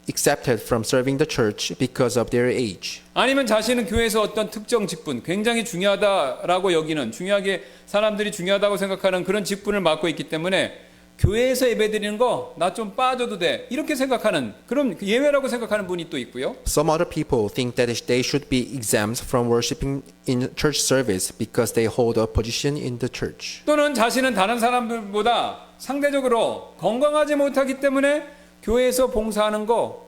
accepted from serving the church because of their age. 아니면 자신은 교회에서 어떤 특정 직분 굉장히 중요하다라고 여기는 중요하게 사람들이 중요하다고 생각하는 그런 직분을 맡고 있기 때문에 교회에서 예배드리는 거 나 좀 빠져도 돼 이렇게 생각하는 그런 예외라고 생각하는 분이 또 있고요. Some other people think that they should be exempt from worshiping in church service because they hold a position in the church. 또는 자신은 다른 사람들보다 상대적으로 건강하지 못하기 때문에 교회에서 봉사하는 거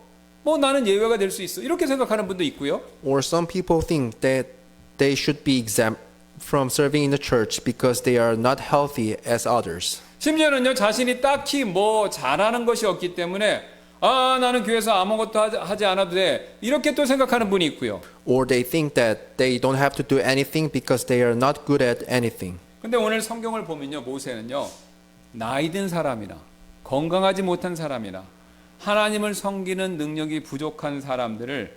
나는 예외가 될 수 있어 이렇게 생각하는 분도 있고요. Or some people think that they should be exempt from serving in the church because they are not healthy as others. 심지어는요 자신이 딱히 잘하는 것이 없기 때문에 나는 교회에서 아무것도 하지 않아도 돼 이렇게 또 생각하는 분이 있고요. Or they think that they don't have to do anything because they are not good at anything. 근데 오늘 성경을 보면요 모세는요 나이 든 사람이나 건강하지 못한 사람이나 하나님을 섬기는 능력이 부족한 사람들을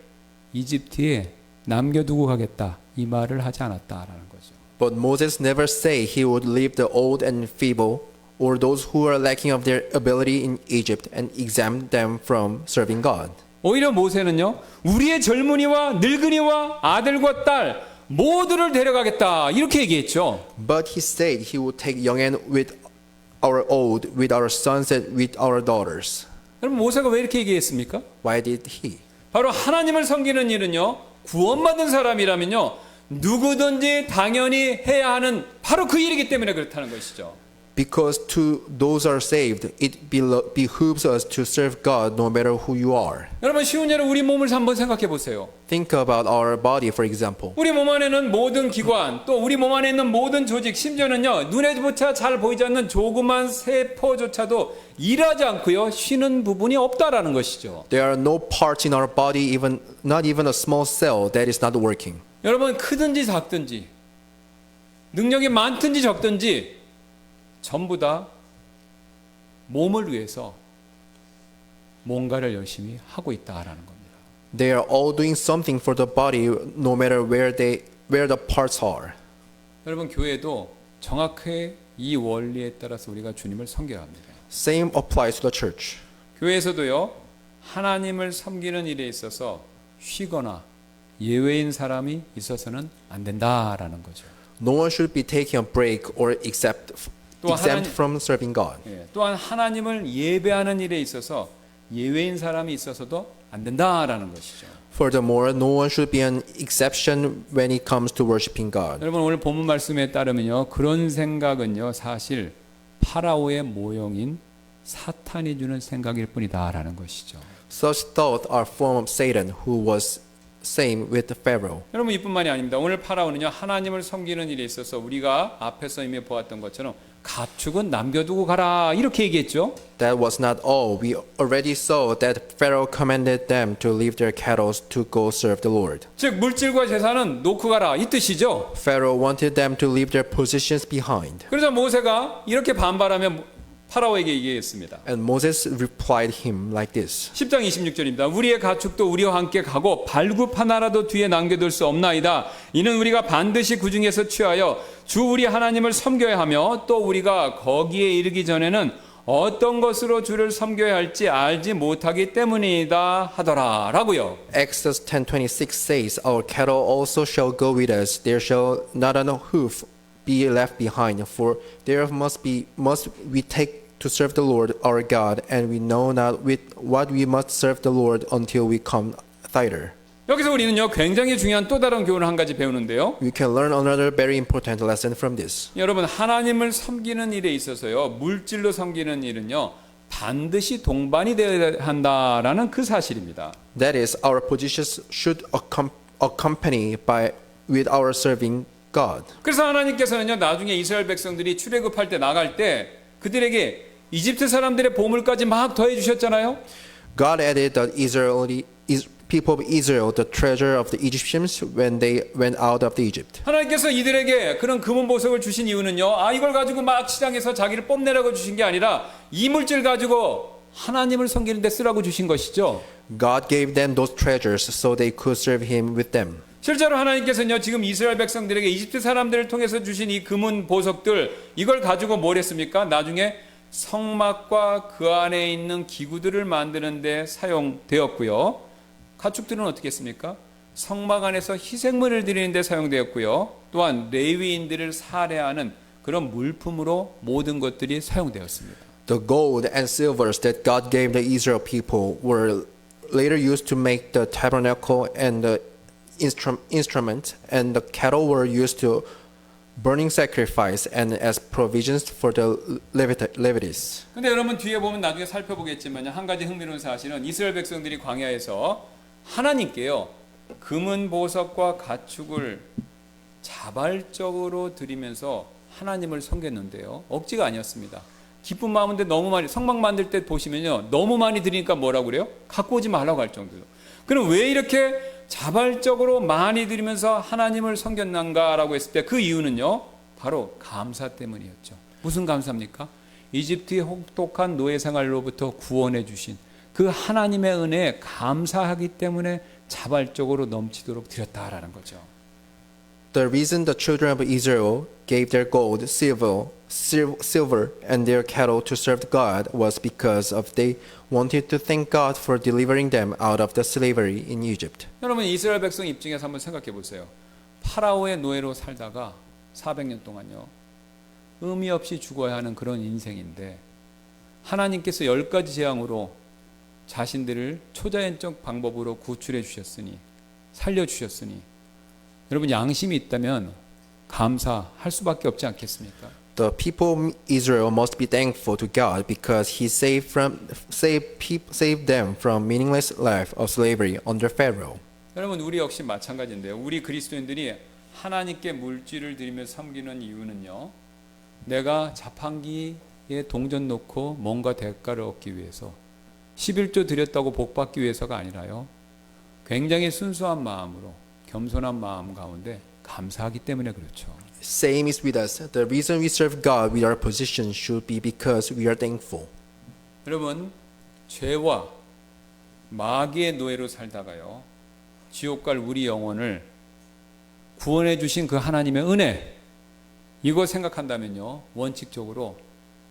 이집트에 남겨두고 가겠다 이 말을 하지 않았다라는 거죠. But Moses never say he would leave the old and feeble or those who are lacking of their ability in Egypt and exempt them from serving God. 오히려 모세는요 우리의 젊은이와 늙은이와 아들과 딸 모두를 데려가겠다 이렇게 얘기했죠. But he said he would take young and with our old, with our sons and with our daughters. 그럼 모세가 왜 이렇게 얘기했습니까? Why did he? 바로 하나님을 섬기는 일은요 구원받은 사람이라면요 누구든지 당연히 해야 하는 바로 그 일이기 때문에 그렇다는 것이죠. Because to those who are saved, it behooves us to serve God no matter who you are. 여러분 쉬운 예로 우리 몸을 한번 생각해 보세요. Think about our body, for example. 우리 몸 안에는 모든 기관 또 우리 몸 안에 있는 모든 조직 심지어는요 눈에조차 잘 보이지 않는 조그만 세포조차도 일하지 않고요 쉬는 부분이 없다라는 것이죠. There are no parts in our body, not even a small cell that is not working. 여러분 크든지 작든지 능력이 많든지 적든지 전부 다 몸을 위해서 뭔가를 열심히 하고 있다라는 겁니다. They are all doing something for the body, no matter where the parts are. 여러분 교회도 정확히 이 원리에 따라서 우리가 주님을 섬겨야 합니다. Same applies to the church. 교회에서도요 하나님을 섬기는 일에 있어서 쉬거나 예외인 사람이 있어서는 안 된다라는 거죠. No one should be taking a break or exempt 또 하나님- from serving God. 예, 또한 하나님을 예배하는 일에 있어서 예외인 사람이 있어서도 안 된다라는 것이죠. Furthermore, no one should be an exception when it comes to worshiping God. 여러분 오늘 본문 말씀에 따르면요, 그런 생각은요 사실 파라오의 모형인 사탄이 주는 생각일 뿐이다라는 것이죠. Such thoughts are form of Satan, who was same with the Pharaoh. 여러분 이뿐만이 아닙니다. 오늘 파라오는요 하나님을 섬기는 일에 있어서 우리가 앞에서 이미 보았던 것처럼 가축은 남겨두고 가라 이렇게 얘기했죠. That was not all. We already saw that Pharaoh commanded them to leave their cattle to go serve the Lord. 즉 물질과 재산은 놓고 가라 이 뜻이죠. Pharaoh wanted them to leave their possessions behind. 그래서 모세가 이렇게 반발하면 파라오에게 얘기했습니다. And Moses replied him like this. 10장 26절입니다. 우리의 가축도 우리와 함께 가고 발굽 하나라도 뒤에 남겨둘 수 없나이다. 이는 우리가 반드시 그 중에서 취하여 주 우리 하나님을 섬겨야 하며 또 우리가 거기에 이르기 전에는 어떤 것으로 주를 섬겨야 할지 알지 못하기 때문이다 하더라 라고요. Exodus 10:26 says, "Our cattle also shall go with us; there shall not an hoof be left behind, for there must we take to serve the Lord our God, and we know not with what we must serve the Lord until we come thither." 여기서 우리는요 굉장히 중요한 또 다른 교훈을 한 가지 배우는데요. We can learn another very important lesson from this. 여러분 하나님을 섬기는 일에 있어서요 물질로 섬기는 일은요 반드시 동반이 되어야 한다라는 그 사실입니다. That is, our positions should accompany with our serving God. 그래서 하나님께서는요 나중에 이스라엘 백성들이 출애굽할 때 나갈 때 그들에게 이집트 사람들의 보물까지 막 더해 주셨잖아요. God added the people of Israel the treasure of the Egyptians when they went out of the Egypt. 하나님께서 이들에게 그런 금은 보석을 주신 이유는요. 이걸 가지고 막 시장에서 자기를 뽐내라고 주신 게 아니라 이 물질 가지고 하나님을 섬기는 데 쓰라고 주신 것이죠. God gave them those treasures so they could serve him with them. 실제로 하나님께서는요. 지금 이스라엘 백성들에게 이집트 사람들을 통해서 주신 이 금은 보석들 이걸 가지고 뭘 했습니까? 나중에 성막과 그 안에 있는 기구들을 만드는 데 사용되었고요. 가축들은 어떻게 했습니까? 성막 안에서 희생물을 드리는 데 사용되었고요. 또한 레위인들을 살해하는 그런 물품으로 모든 것들이 사용되었습니다. The gold and silvers that God gave the Israel people were later used to make the tabernacle and the instrument, and the cattle were used to burning sacrifice and as provisions for the Levites. 근데 여러분 뒤에 보면 나중에 살펴보겠지만요. 한 가지 흥미로운 사실은 이스라엘 백성들이 광야에서 하나님께요. 금은 보석과 가축을 자발적으로 드리면서 하나님을 섬겼는데요. 억지가 아니었습니다. 기쁜 마음인데 너무 많이 성막 만들 때 보시면요. 너무 많이 드리니까 뭐라고 그래요? 갖고 오지 말라고 할 정도로. 그럼 왜 이렇게 자발적으로 많이 드리면서 하나님을 섬겼는가라고 했을 때 그 이유는요. 바로 감사 때문이었죠. 무슨 감사입니까? 이집트의 혹독한 노예 생활로부터 구원해 주신 그 하나님의 은혜에 감사하기 때문에 자발적으로 넘치도록 드렸다라는 거죠. The reason the children of Israel gave their gold, silver, and their cattle to serve God was because of they wanted to thank God for delivering them out of the slavery in Egypt. 여러분 이스라엘 백성 입장에서 한번 생각해 보세요. 파라오의 노예로 살다가 400년 동안요. 의미 없이 죽어야 하는 그런 인생인데 하나님께서 10가지 재앙으로 자신들을 초자연적 방법으로 구출해 주셨으니 살려 주셨으니 여러분 양심이 있다면 감사할 수밖에 없지 않겠습니까? The people of Israel must be thankful to God because He saved them from meaningless life of slavery under Pharaoh. 여러분 우리 역시 마찬가지인데요. 우리 그리스도인들이 하나님께 물질을 드리며 섬기는 이유는요. 내가 자판기에 동전 놓고 뭔가 대가를 얻기 위해서 11조 드렸다고 복 받기 위해서가 아니라요. 굉장히 순수한 마음으로 겸손한 마음 가운데 감사하기 때문에 그렇죠. Same is with us. The reason we serve God with our position should be because we are thankful. 여러분 죄와 마귀의 노예로 살다가요. 지옥 갈 우리 영혼을 구원해 주신 그 하나님의 은혜 이거 생각한다면요. 원칙적으로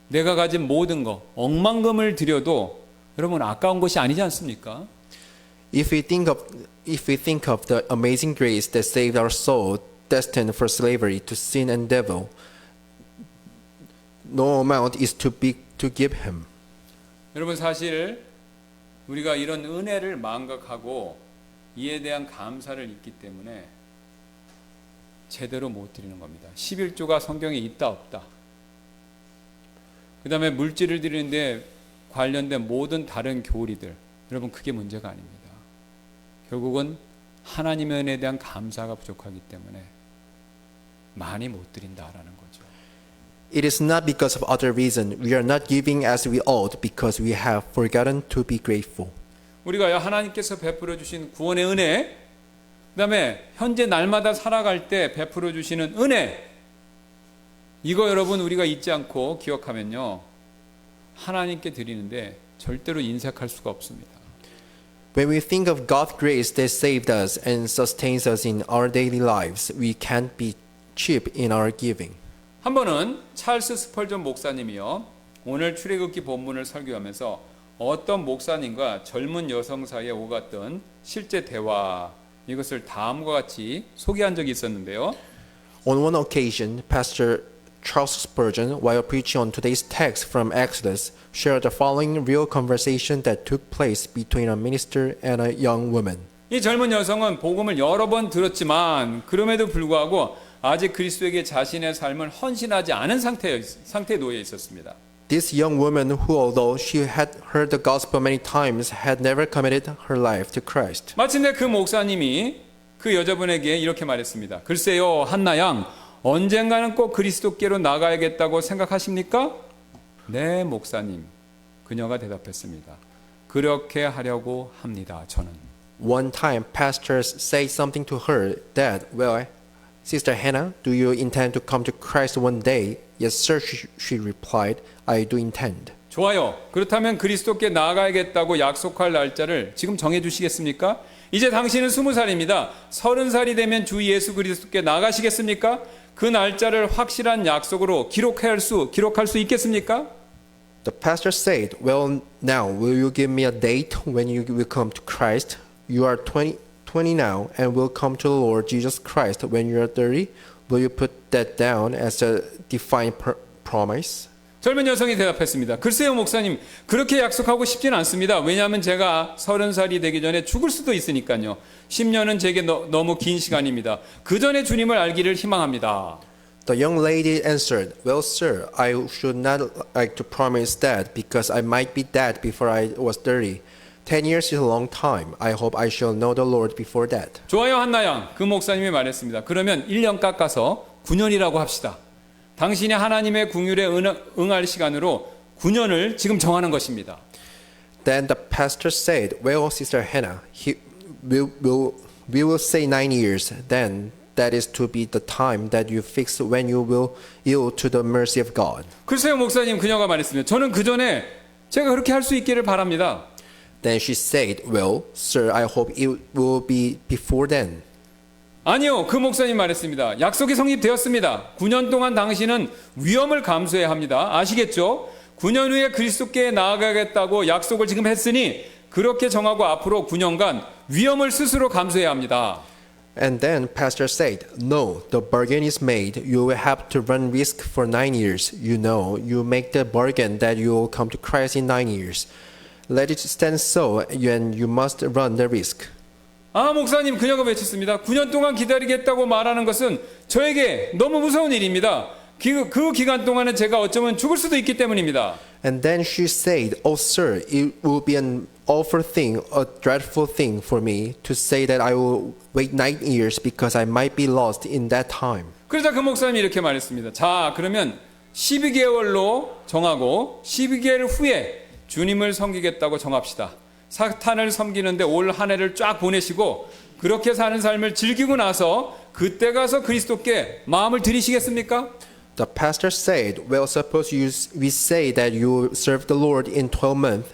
내가 가진 모든 거 억만금을 드려도 여러분 아까운 것이 아니지 않습니까? If we think of the amazing grace that saved our soul, destined for slavery to sin and devil, no amount is too big to give him. 여러분 사실 우리가 이런 은혜를 망각하고 이에 대한 감사를 잊기 때문에 제대로 못 드리는 겁니다. 11조가 성경에 있다 없다. 그 다음에 물질을 드리는데 관련된 모든 다른 교리들, 여러분 그게 문제가 아닙니다. 결국은 하나님의 은혜에 대한 감사가 부족하기 때문에 많이 못 드린다라는 거죠. It is not because of other reason. We are not giving as we ought because we have forgotten to be grateful. 우리가 하나님께서 베풀어 주신 구원의 은혜, 그 다음에 현재 날마다 살아갈 때 베풀어 주시는 은혜, 이거 여러분 우리가 잊지 않고 기억하면요, 하나님께 드리는데 절대로 인색할 수가 없습니다. When we think of God's grace that saved us and sustains us in our daily lives, we can't be cheap in our giving. 한 번은 찰스 스펄전 목사님이요, 오늘 출애굽기 본문을 설교하면서 어떤 목사님과 젊은 여성 사이에 오갔던 실제 대화, 이것을 다음과 같이 소개한 적이 있었는데요. On one occasion, Pastor Charles Spurgeon, while preaching on today's text from Exodus, shared the following real conversation that took place between a minister and a young woman. 이 젊은 여성은 복음을 여러 번 들었지만 그럼에도 불구하고 아직 그리스도에게 자신의 삶을 헌신하지 않은 상태에 놓여 있었습니다. This young woman, who although she had heard the gospel many times, had never committed her life to Christ. 마침내 그 목사님이 그 여자분에게 이렇게 말했습니다. 글쎄요, 한나 양, 언젠가는 꼭 그리스도께로 나가야겠다고 생각하십니까? 네, 목사님. 그녀가 대답했습니다. 그렇게 하려고 합니다, 저는. One time, pastors said something to her that, well, Sister Hannah, do you intend to come to Christ one day? Yes, sir, she replied, I do intend. 좋아요. 그렇다면 그리스도께 나아가야겠다고 약속할 날짜를 지금 정해 주시겠습니까? 이제 당신은 20살입니다. 30살이 되면 주 예수 그리스도께 나가시겠습니까? 그 날짜를 확실한 약속으로 기록할 수 있겠습니까? The pastor said, well, now, will you give me a date when you will come to Christ? You are 20 now and will come to the Lord Jesus Christ when you are 30. Will you put that down as a defined promise? 젊은 여성이 대답했습니다. 글쎄요, 목사님, 그렇게 약속하고 싶지는 않습니다. 왜냐하면 제가 30살이 되기 전에 죽을 수도 있으니까요. 10년은 제게 너무 긴 시간입니다. 그 전에 주님을 알기를 희망합니다. The young lady answered, well, sir, I should not like to promise that because I might be dead before I was 30. 10 years is a long time. I hope I shall know the Lord before that. 좋아요, 한나 양. 그 목사님이 말했습니다. 그러면 1년 깎아서 9년이라고 합시다. 당신이 하나님의 궁율에 응할 시간으로 9년을 지금 정하는 것입니다. Then the pastor said, well, Sister Hannah, we will say 9 years. Then that is to be the time that you fix when you will yield to the mercy of God. 글쎄요, 목사님, 그녀가 말했습니다. 저는 그 전에 제가 그렇게 할 수 있기를 바랍니다. Then she said, well, sir, I hope it will be before then. 아니요, 그 목사님 말했습니다. 약속이 성립되었습니다. 9년 동안 당신은 위험을 감수해야 합니다. 아시겠죠? 9년 후에 그리스도께 나아가겠다고 약속을 지금 했으니 그렇게 정하고 앞으로 9년간 위험을 스스로 감수해야 합니다. And then pastor said, no, the bargain is made. You will have to run risk for 9 years. You know, you make the bargain that you will come to Christ in 9 years. Let it stand so, and you must run the risk. 아, 목사님, 그녀가 외쳤습니다. 9년 동안 기다리겠다고 말하는 것은 저에게 너무 무서운 일입니다. 그 기간 동안은 제가 어쩌면 죽을 수도 있기 때문입니다. And then she said, oh, sir, it will be an awful thing, a dreadful thing for me to say that I will wait 9 years because I might be lost in that time. 그러자 그 목사님이 이렇게 말했습니다. 자, 그러면 12개월로 정하고 12개월 후에 주님을 섬기겠다고 정합시다. 사탄을 섬기는데 올 한 해를 쫙 보내시고 그렇게 사는 삶을 즐기고 나서 그때 가서 그리스도께 마음을 드리시겠습니까? The pastor said, well, suppose we say that you serve the Lord in 12 months.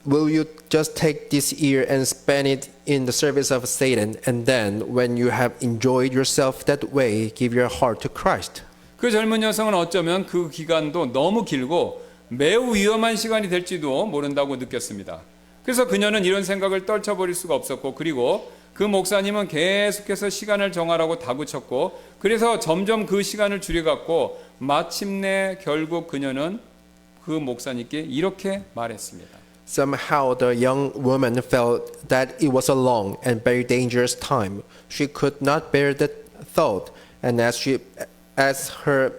Will you just take this year and spend it in the service of Satan, and then when you have enjoyed yourself that way, give your heart to Christ? 그 젊은 여성은 어쩌면 그 기간도 너무 길고 매우 위험한 시간이 될지도 모른다고 느꼈습니다. 그래서 그녀는 이런 생각을 떨쳐버릴 수가 없었고, 그리고 그 목사님은 계속해서 시간을 정하라고 다그쳤고, 그래서 점점 그 시간을 줄여갔고, 마침내 결국 그녀는 그 목사님께 이렇게 말했습니다. Somehow the young woman felt that it was a long and very dangerous time. She could not bear the thought, and as her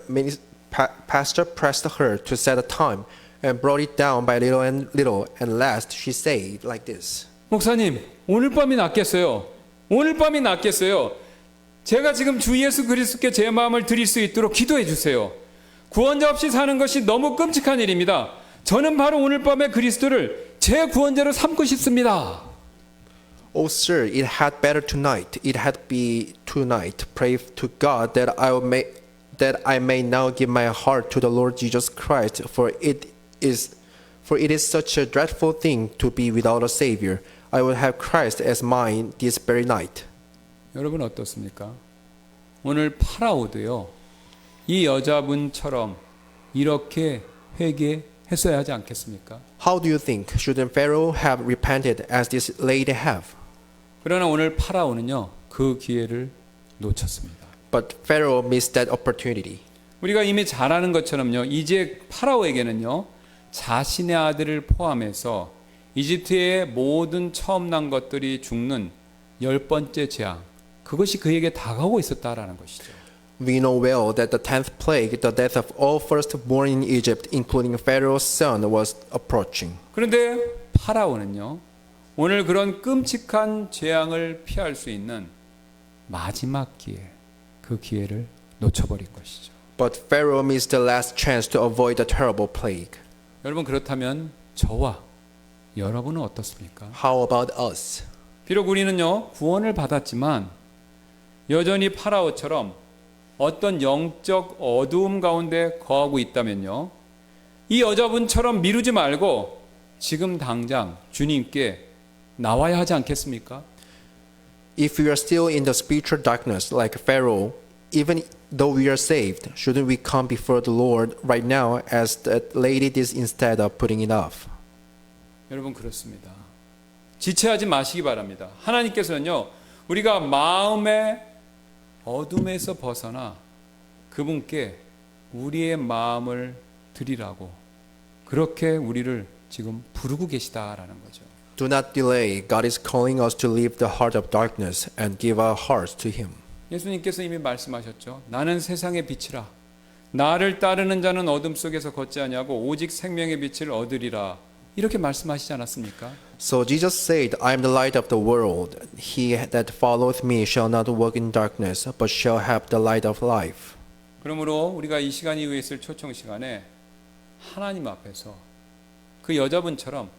pastor pressed her to set a time and brought it down by little and little, and last she said like this. 목사님, 오늘 밤이 낫겠어요. 오늘 밤이 낫겠어요. 제가 지금 주 예수 그리스도께 제 마음을 드릴 수 있도록 기도해 주세요. 구원자 없이 사는 것이 너무 끔찍한 일입니다. 저는 바로 오늘 밤에 그리스도를 제 구원자로 삼고 싶습니다. Oh, sir, it had better tonight. It had be tonight. Pray to God that I may now give my heart to the Lord Jesus Christ, for it is such a dreadful thing to be without a Savior. I will have Christ as mine this very night. 여러분 어떻습니까? 오늘 파라오도요, 이 여자분처럼 이렇게 회개했어야 하지 않겠습니까? How do you think? Shouldn't Pharaoh have repented as this lady have? 그러나 오늘 파라오는요, 그 기회를 놓쳤습니다. But Pharaoh missed that opportunity. 우리가 이미 잘 아는 것처럼요, 이제 파라오에게는요, 자신의 아들을 포함해서 이집트의 모든 처음 난 것들이 죽는 10번째 재앙, 그것이 그에게 다가오고 있었다라는 것이죠. We know well that the 10th plague, the death of all firstborn in Egypt, including Pharaoh's son, was approaching. 그런데 파라오는요, 오늘 그런 끔찍한 재앙을 피할 수 있는 마지막 기회, 그 기회를 놓쳐버린 것이죠. But Pharaoh missed the last chance to avoid the terrible plague. 여러분, 그렇다면 저와 여러분은 어떻습니까? How about us? 비록 우리는요, 구원을 받았지만 여전히 파라오처럼 어떤 영적 어두움 가운데 거하고 있다면요, 이 여자분처럼 미루지 말고 지금 당장 주님께 나와야 하지 않겠습니까? If we are still in the spiritual darkness like Pharaoh, even though we are saved, shouldn't we come before the Lord right now as that lady did instead of putting it off? 여러분, 그렇습니다. 지체하지 마시기 바랍니다. 하나님께서는요, 우리가 마음의 어둠에서 벗어나 그분께 우리의 마음을 드리라고 그렇게 우리를 지금 부르고 계시다라는 거죠. Do not delay. God is calling us to leave the heart of darkness and give our hearts to Him. 예수님께서 이미 말씀하셨죠. 나는 세상의 빛이라. 나를 따르는 자는 어둠 속에서 걷지 아니하고 오직 생명의 빛을 얻으리라. 이렇게 말씀하시지 않았습니까? So Jesus said, I am the light of the world. He that followeth me shall not walk in darkness, but shall have the light of life. 그러므로 우리가 이 시간 이후에 있을 초청 시간에 하나님 앞에서 그 여자분처럼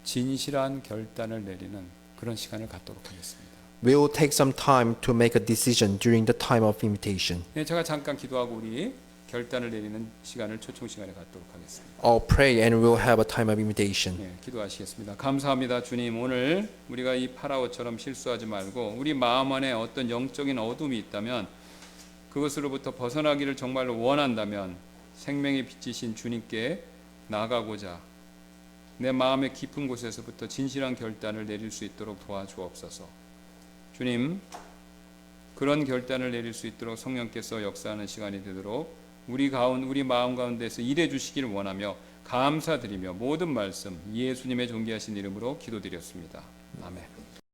진실한 결단을 내리는 그런 시간을 갖도록 하겠습니다. We will take some time to make a decision during the time of invitation. 네, 제가 잠깐 기도하고 우리 결단을 내리는 시간을 초청 시간에 갖도록 하겠습니다. I'll pray and we'll have a time of invitation. 네, 기도하시겠습니다. 감사합니다, 주님. 오늘 우리가 이 파라오처럼 실수하지 말고 우리 마음 안에 어떤 영적인 어둠이 있다면 그것으로부터 벗어나기를 정말로 원한다면 생명의 빛이신 주님께 나가고자 내 마음의 깊은 곳에서부터 진실한 결단을 내릴 수 있도록 도와주옵소서. 주님, 그런 결단을 내릴 수 있도록 성령께서 역사하는 시간이 되도록 우리 마음 가운데서 일해 주시기를 원하며 감사드리며 모든 말씀 예수님의 존귀하신 이름으로 기도드렸습니다. 아멘.